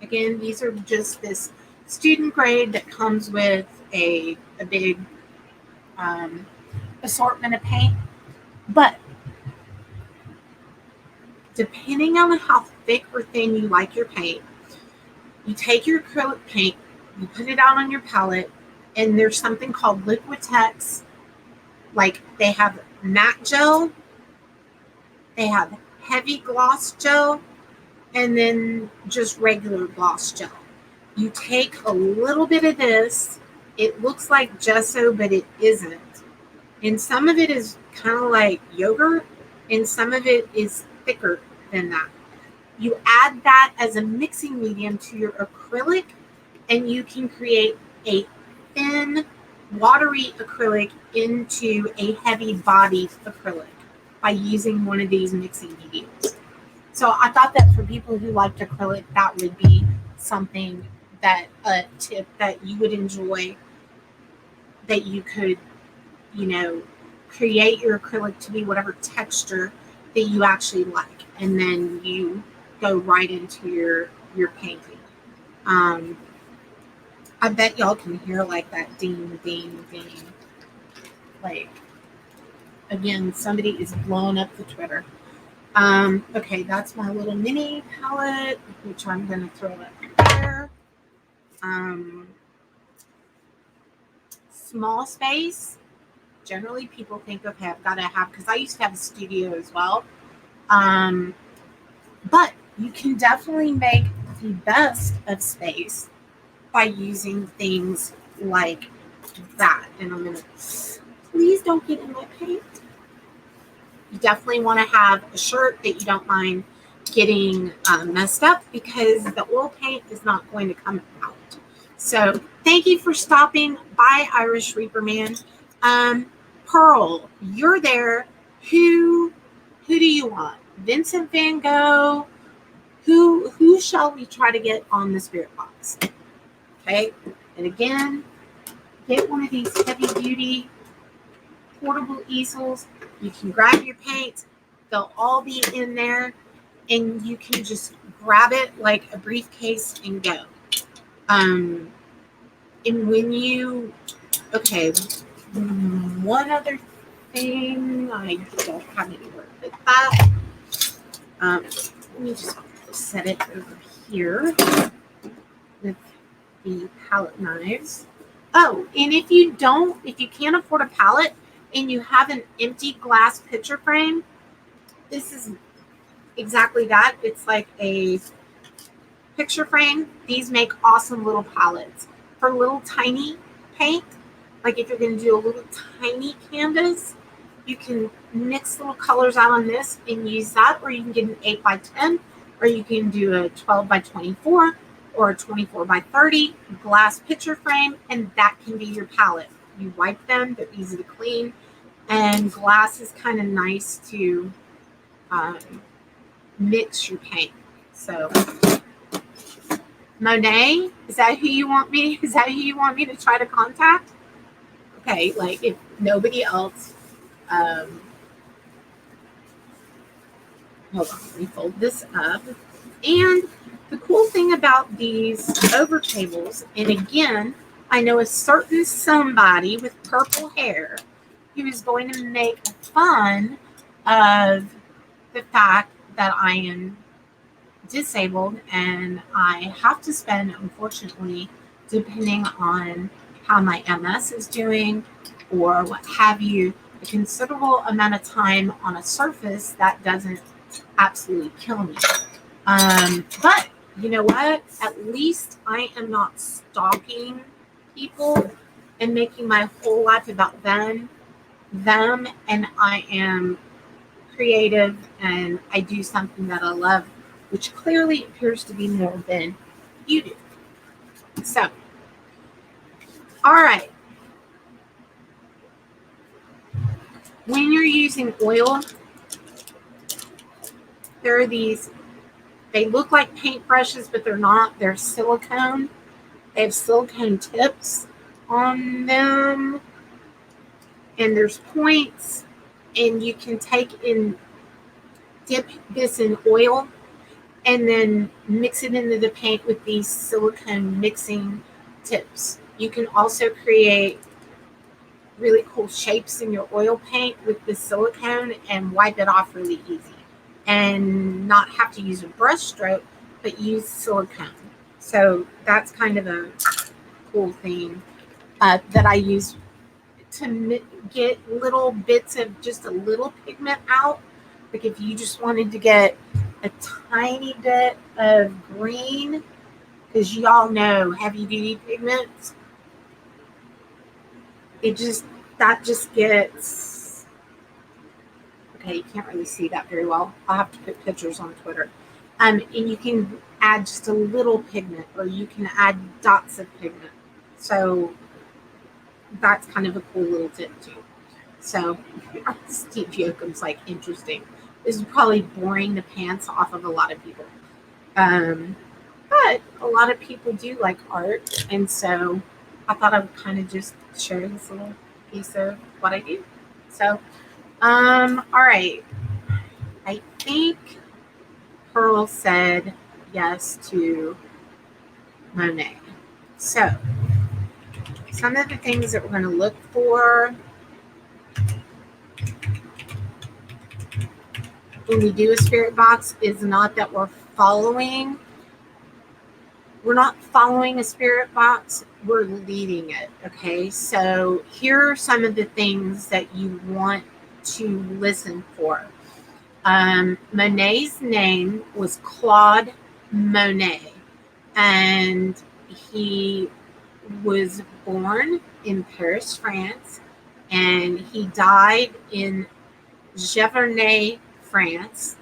again, these are just this student grade that comes with a big assortment of paint. But depending on how thick or thin you like your paint, you take your acrylic paint, you put it out on your palette, and there's something called Liquitex. Like they have matte gel, they have heavy gloss gel, and then just regular gloss gel. You take a little bit of this. It looks like gesso, but it isn't. And some of it is kind of like yogurt, and some of it is thicker than that. You add that as a mixing medium to your acrylic, and you can create a thin, watery acrylic into a heavy bodied acrylic by using one of these mixing mediums. So I thought that for people who liked acrylic, that would be something that a tip that you would enjoy, that you could, create your acrylic to be whatever texture that you actually like, and then you go right into your painting. I bet y'all can hear like that ding, ding, ding. Like, again, somebody is blowing up the Twitter. Okay, that's my little mini palette, which I'm going to throw up there. Small space. Generally, people think, okay, I've got to have, because I used to have a studio as well. But you can definitely make the best of space by using things like that. And I'm going to, please don't get in my paint. You definitely want to have a shirt that you don't mind getting messed up, because the oil paint is not going to come out. So thank you for stopping by, Irish Reaper Man. Pearl, you're there. Who do you want? Vincent Van Gogh? Who shall we try to get on the spirit box? Okay, and again, get one of these heavy duty portable easels. You can grab your paint. They'll all be in there, and you can just grab it like a briefcase and go. And when you, okay, one other thing, I don't have anywhere to put that. Let me just set it over here with the palette knives. Oh, and if you can't afford a palette and you have an empty glass picture frame, this is exactly that. It's like a picture frame. These make awesome little palettes for little tiny paint. Like if you're going to do a little tiny canvas, you can mix little colors out on this and use that, or you can get an 8x10, or you can do a 12x24 or a 24x30 glass picture frame, and that can be your palette. You wipe them, they're easy to clean, and glass is kind of nice to mix your paint. So Monet, is that who you want me to try to contact? Okay, like if nobody else, hold on, let me fold this up. And the cool thing about these over tables, and again, I know a certain somebody with purple hair who is going to make fun of the fact that I am disabled and I have to spend, unfortunately, depending on how my MS is doing or what have you, a considerable amount of time on a surface that doesn't absolutely kill me. But you know what? At least I am not stalking people and making my whole life about them, and I am creative and I do something that I love, which clearly appears to be more than you do. So, all right. When you're using oil, there are these, they look like paintbrushes, but they're not. They're silicone. They have silicone tips on them, and there's points, and you can take and dip this in oil and then mix it into the paint with these silicone mixing tips. You can also create really cool shapes in your oil paint with the silicone and wipe it off really easy and not have to use a brush stroke, but use silicone. So that's kind of a cool thing that I use to get little bits of just a little pigment out. Like if you just wanted to get a tiny bit of green, because y'all know heavy duty pigments, that just gets, okay, you can't really see that very well. I'll have to put pictures on Twitter. And you can add just a little pigment, or you can add dots of pigment. So that's kind of a cool little tip too. So Steve Yoakum's like, interesting. This is probably boring the pants off of a lot of people. But a lot of people do like art, and so I thought I would kind of just share this little piece of what I do. So, all right. I think Pearl said yes to Monet. So, some of the things that we're going to look for when we do a spirit box is not that we're not following a spirit box, we're leading it. Okay, so here are some of the things that you want to listen for. Monet's name was Claude Monet, and he was born in Paris, France, and he died in Giverny, France.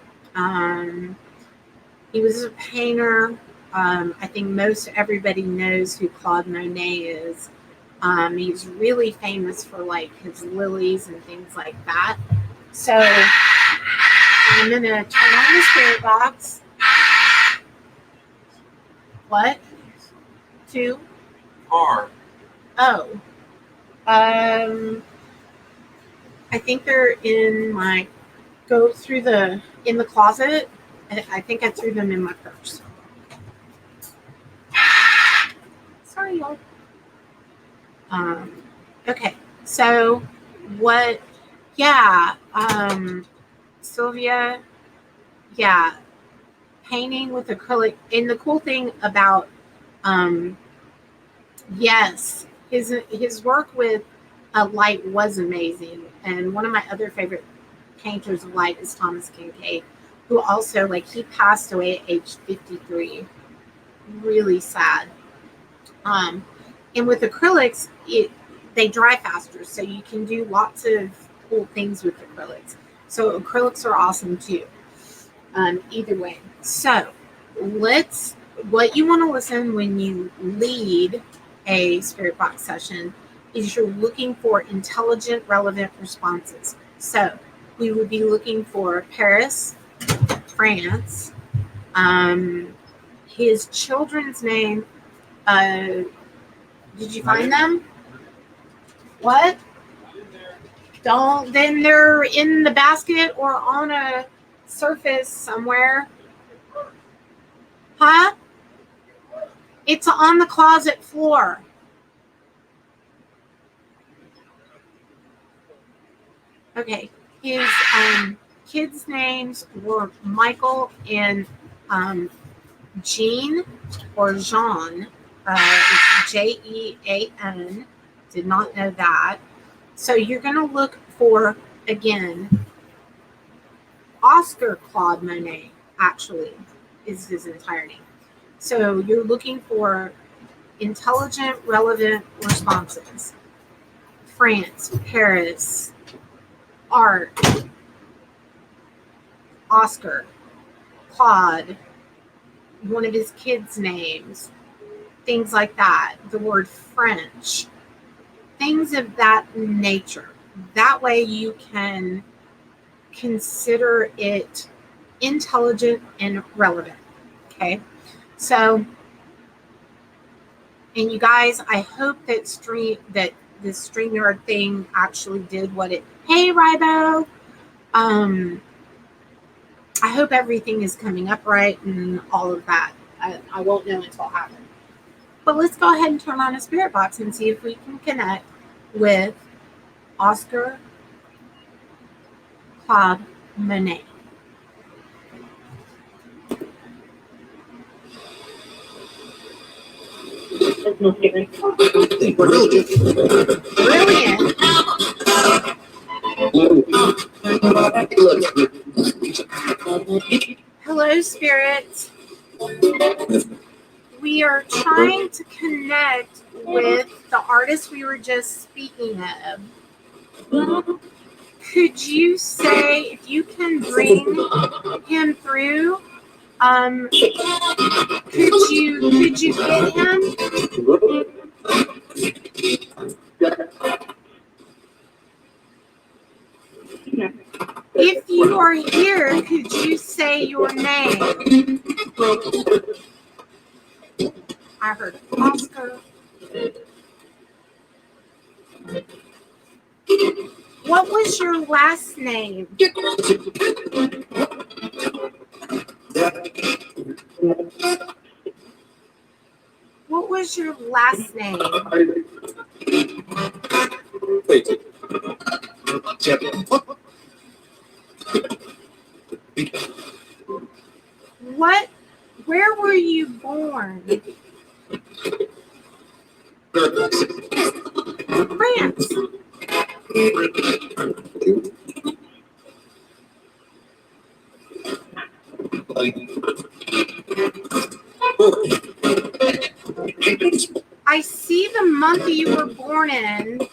He was a painter. I think most everybody knows who Claude Monet is. He's really famous for like his lilies and things like that. So I'm going to turn on the spirit box. What? Two?
Car.
Oh. I think they're in my, in the closet. I think I threw them in my purse. Sorry, y'all. Okay, so what, Sylvia, painting with acrylic. And the cool thing about, yes, his work with light was amazing. And one of my other favorite painters of light is Thomas Kincaid, who also, like, he passed away at age 53. Really sad. And with acrylics, they dry faster, so you can do lots of cool things with acrylics. So acrylics are awesome too. Either way. So what you want to listen when you lead a spirit box session is you're looking for intelligent, relevant responses. So we would be looking for Paris, France, his children's name. Did you find them? What? Then they're in the basket or on a surface somewhere. Huh? It's on the closet floor. Okay. His kids' names were Michael and Jean or Jean. It's Jean. Did not know that. So you're going to look for, again, Oscar Claude Monet, actually, is his entire name. So you're looking for intelligent, relevant responses. France, Paris, art, Oscar, Claude, one of his kids' names, things like that, the word French, things of that nature. That way you can consider it intelligent and relevant. Okay. So, and you guys, I hope that this StreamYard thing actually did what it. Hey, Ribo. I hope everything is coming up right and all of that. I won't know until it happens. But let's go ahead and turn on a spirit box and see if we can connect with Oscar Claude Monet. Brilliant. Hello, spirits. We are trying to connect with the artist we were just speaking of. Could you say if you can bring him through? Could you get him? If you are here, could you say your name? I heard Oscar. What was your last name? What was your last name? Where were you born? France. I see the month you were born in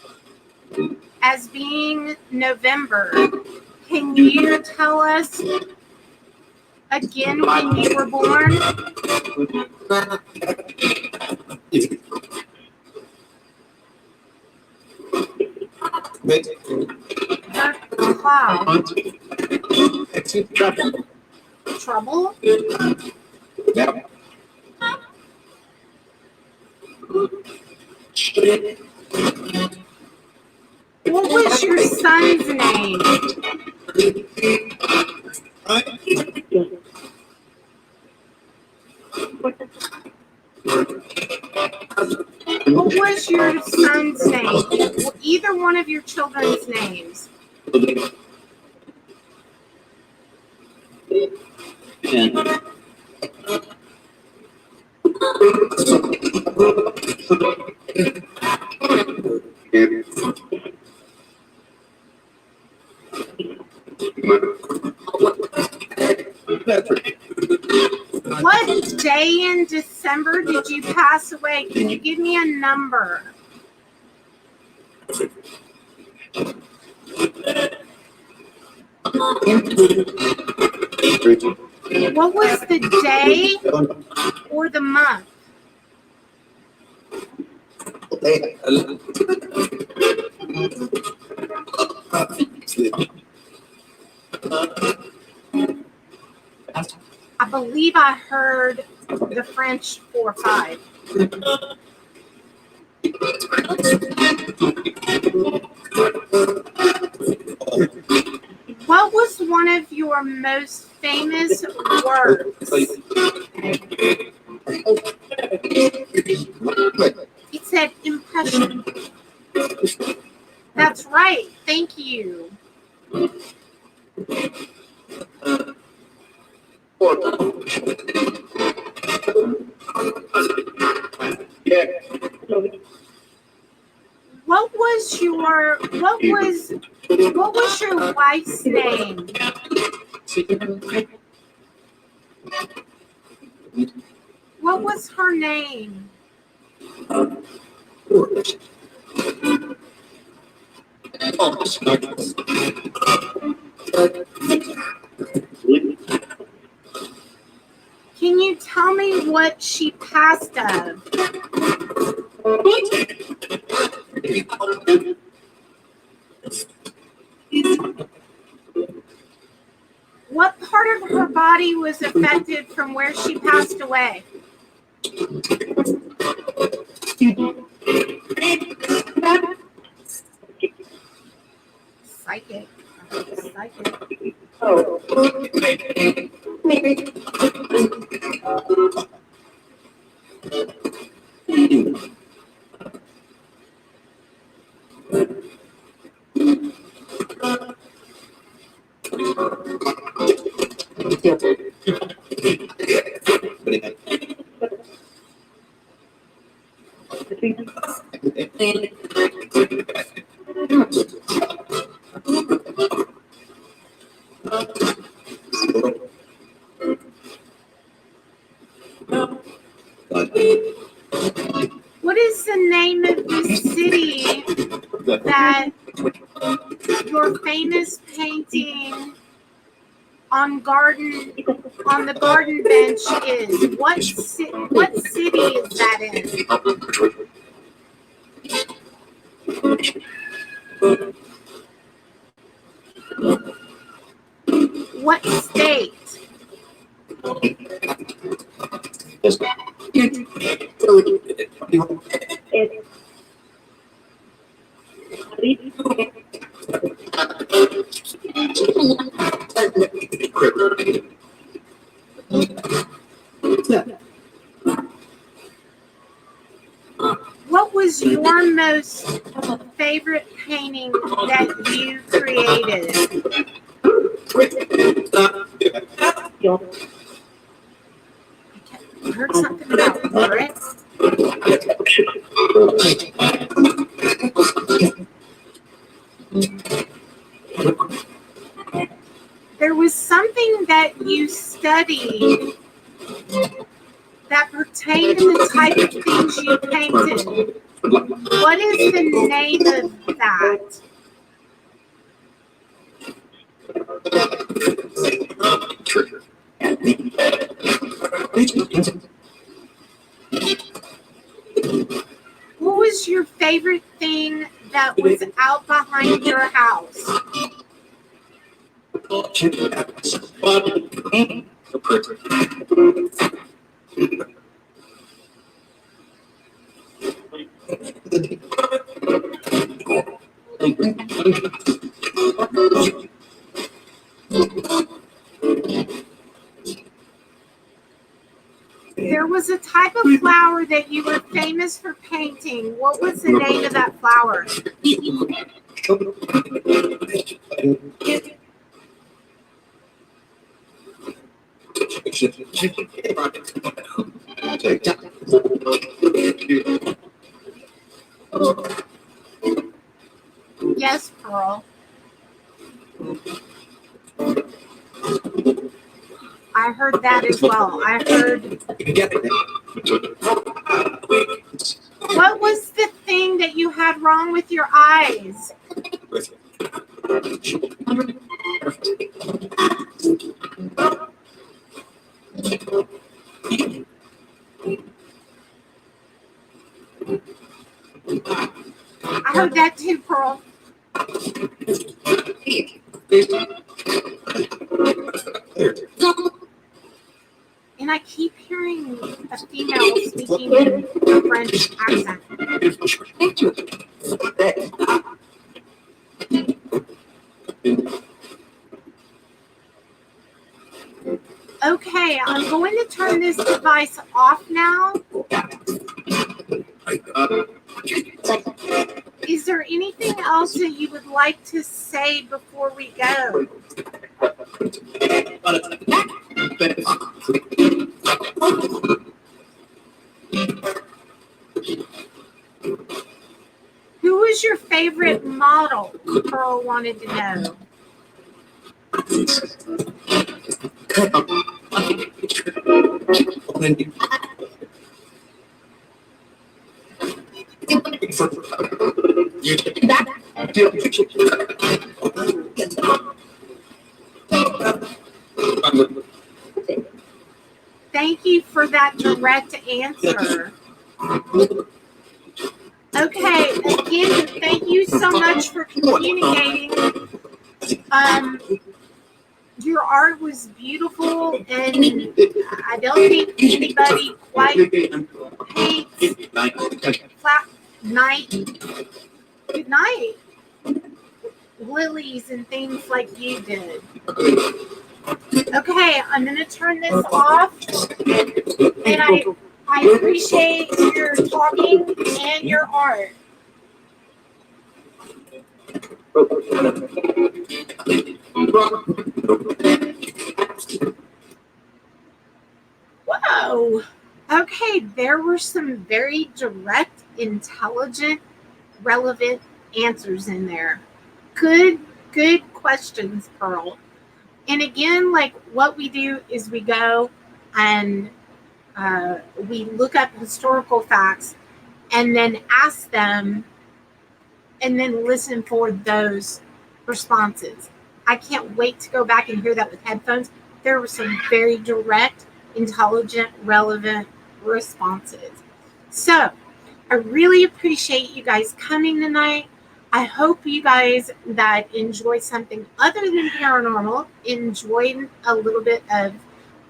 as being November. Can you tell us again when you were born? Cloud. Trouble? What was your son's name? What was your son's name? Either one of your children's names. What day in December did you pass away? Can you give me a number? What was the day or the month? I believe I heard the French 4-5. What was one of your most famous works? It said impression. That's right. Thank you. What was your wife's name? What was her name? Can you tell me what she passed of? What part of her body was affected from where she passed away? Psychic. Psychic. What is the name of the city that your famous painting on the garden bench is? What city is that in? What state? What was your most favorite painting that you created? I heard something about bricks. There was something that you studied that pertained to the type of things you painted. What is the name of that? What was your favorite thing that was out behind your house? There was a type of flower that you were famous for painting. What was the name of that flower? Yes, Pearl. I heard that as well. I heard. What was the thing that you had wrong with your eyes? I heard that too, Pearl. And I keep hearing a female speaking in a French accent. Okay, I'm going to turn this device off now. Is there anything else that you would like to say before we go? Who was your favorite model? Pearl wanted to know. Thank you for that direct answer. Okay, again, thank you so much for communicating. Your art was beautiful, and I don't think anybody quite paints flat night, good night, lilies and things like you did. Okay, I'm going to turn this off, and I appreciate your talking and your art. Whoa. Okay, there were some very direct, intelligent, relevant answers in there. Good questions, Pearl. And again, like what we do is we go and we look up historical facts and then ask them and then listen for those responses. I can't wait to go back and hear that with headphones. There were some very direct, intelligent, relevant responses. So I really appreciate you guys coming tonight. I hope you guys that enjoy something other than paranormal, enjoyed a little bit of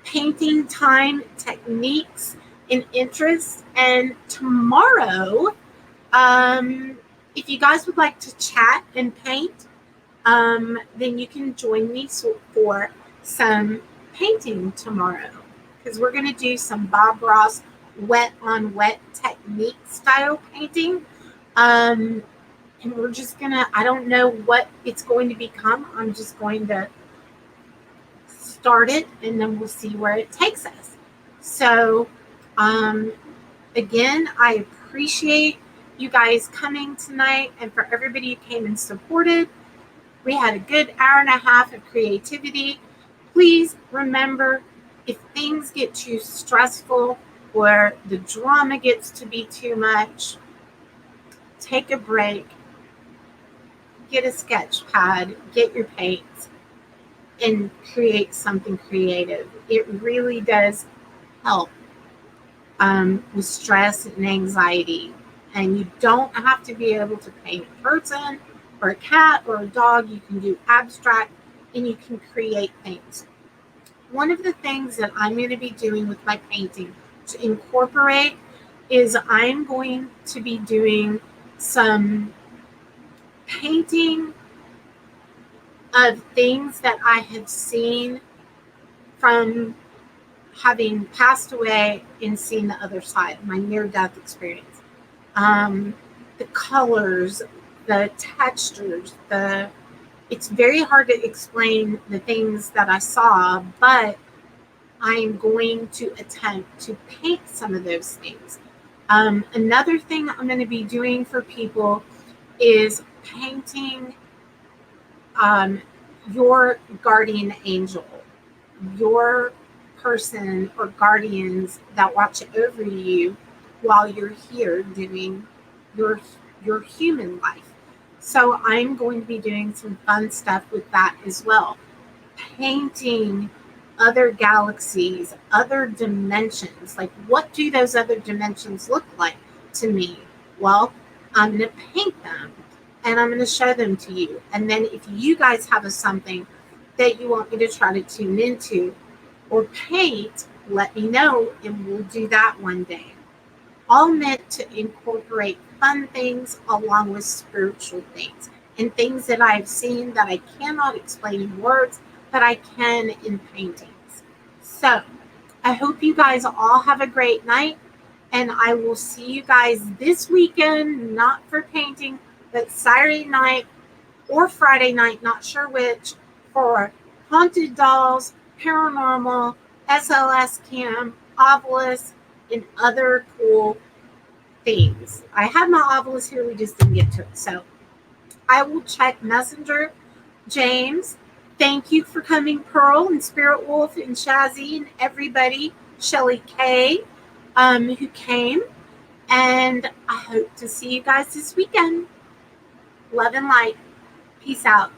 painting time techniques and interests. And tomorrow, if you guys would like to chat and paint, then you can join me for some painting tomorrow, because we're going to do some Bob Ross wet on wet technique style painting. And we're just going to, I don't know what it's going to become. I'm just going to start it and then we'll see where it takes us. So, again, I appreciate you guys coming tonight, and for everybody who came and supported. We had a good hour and a half of creativity. Please remember, if things get too stressful or the drama gets to be too much, take a break, get a sketch pad, get your paints, and create something creative. It really does help with stress and anxiety. And you don't have to be able to paint a person or a cat or a dog. You can do abstract and you can create things. One of the things that I'm going to be doing with my painting to incorporate is I'm going to be doing some painting of things that I have seen from having passed away and seen the other side, my near-death experience. The colors, the textures, it's very hard to explain the things that I saw, but I'm going to attempt to paint some of those things. Another thing I'm going to be doing for people is painting your guardian angel, your person or guardians that watch over you while you're here doing your human life. So I'm going to be doing some fun stuff with that as well. Painting other galaxies, other dimensions. Like, what do those other dimensions look like to me? Well, I'm going to paint them and I'm going to show them to you. And then if you guys have something that you want me to try to tune into or paint, let me know and we'll do that one day. All meant to incorporate fun things along with spiritual things and things that I've seen that I cannot explain in words, but I can in paintings. So I hope you guys all have a great night, and I will see you guys this weekend, not for painting, but Saturday night or Friday night, not sure which, for Haunted Dolls, Paranormal, SLS Cam, Obelisk, and other cool things. I have my Obelisk here, we just didn't get to it. So I will check Messenger. James, thank you for coming, Pearl and Spirit Wolf and Shazzy and everybody, Shelly K, who came. And I hope to see you guys this weekend. Love and light. Peace out.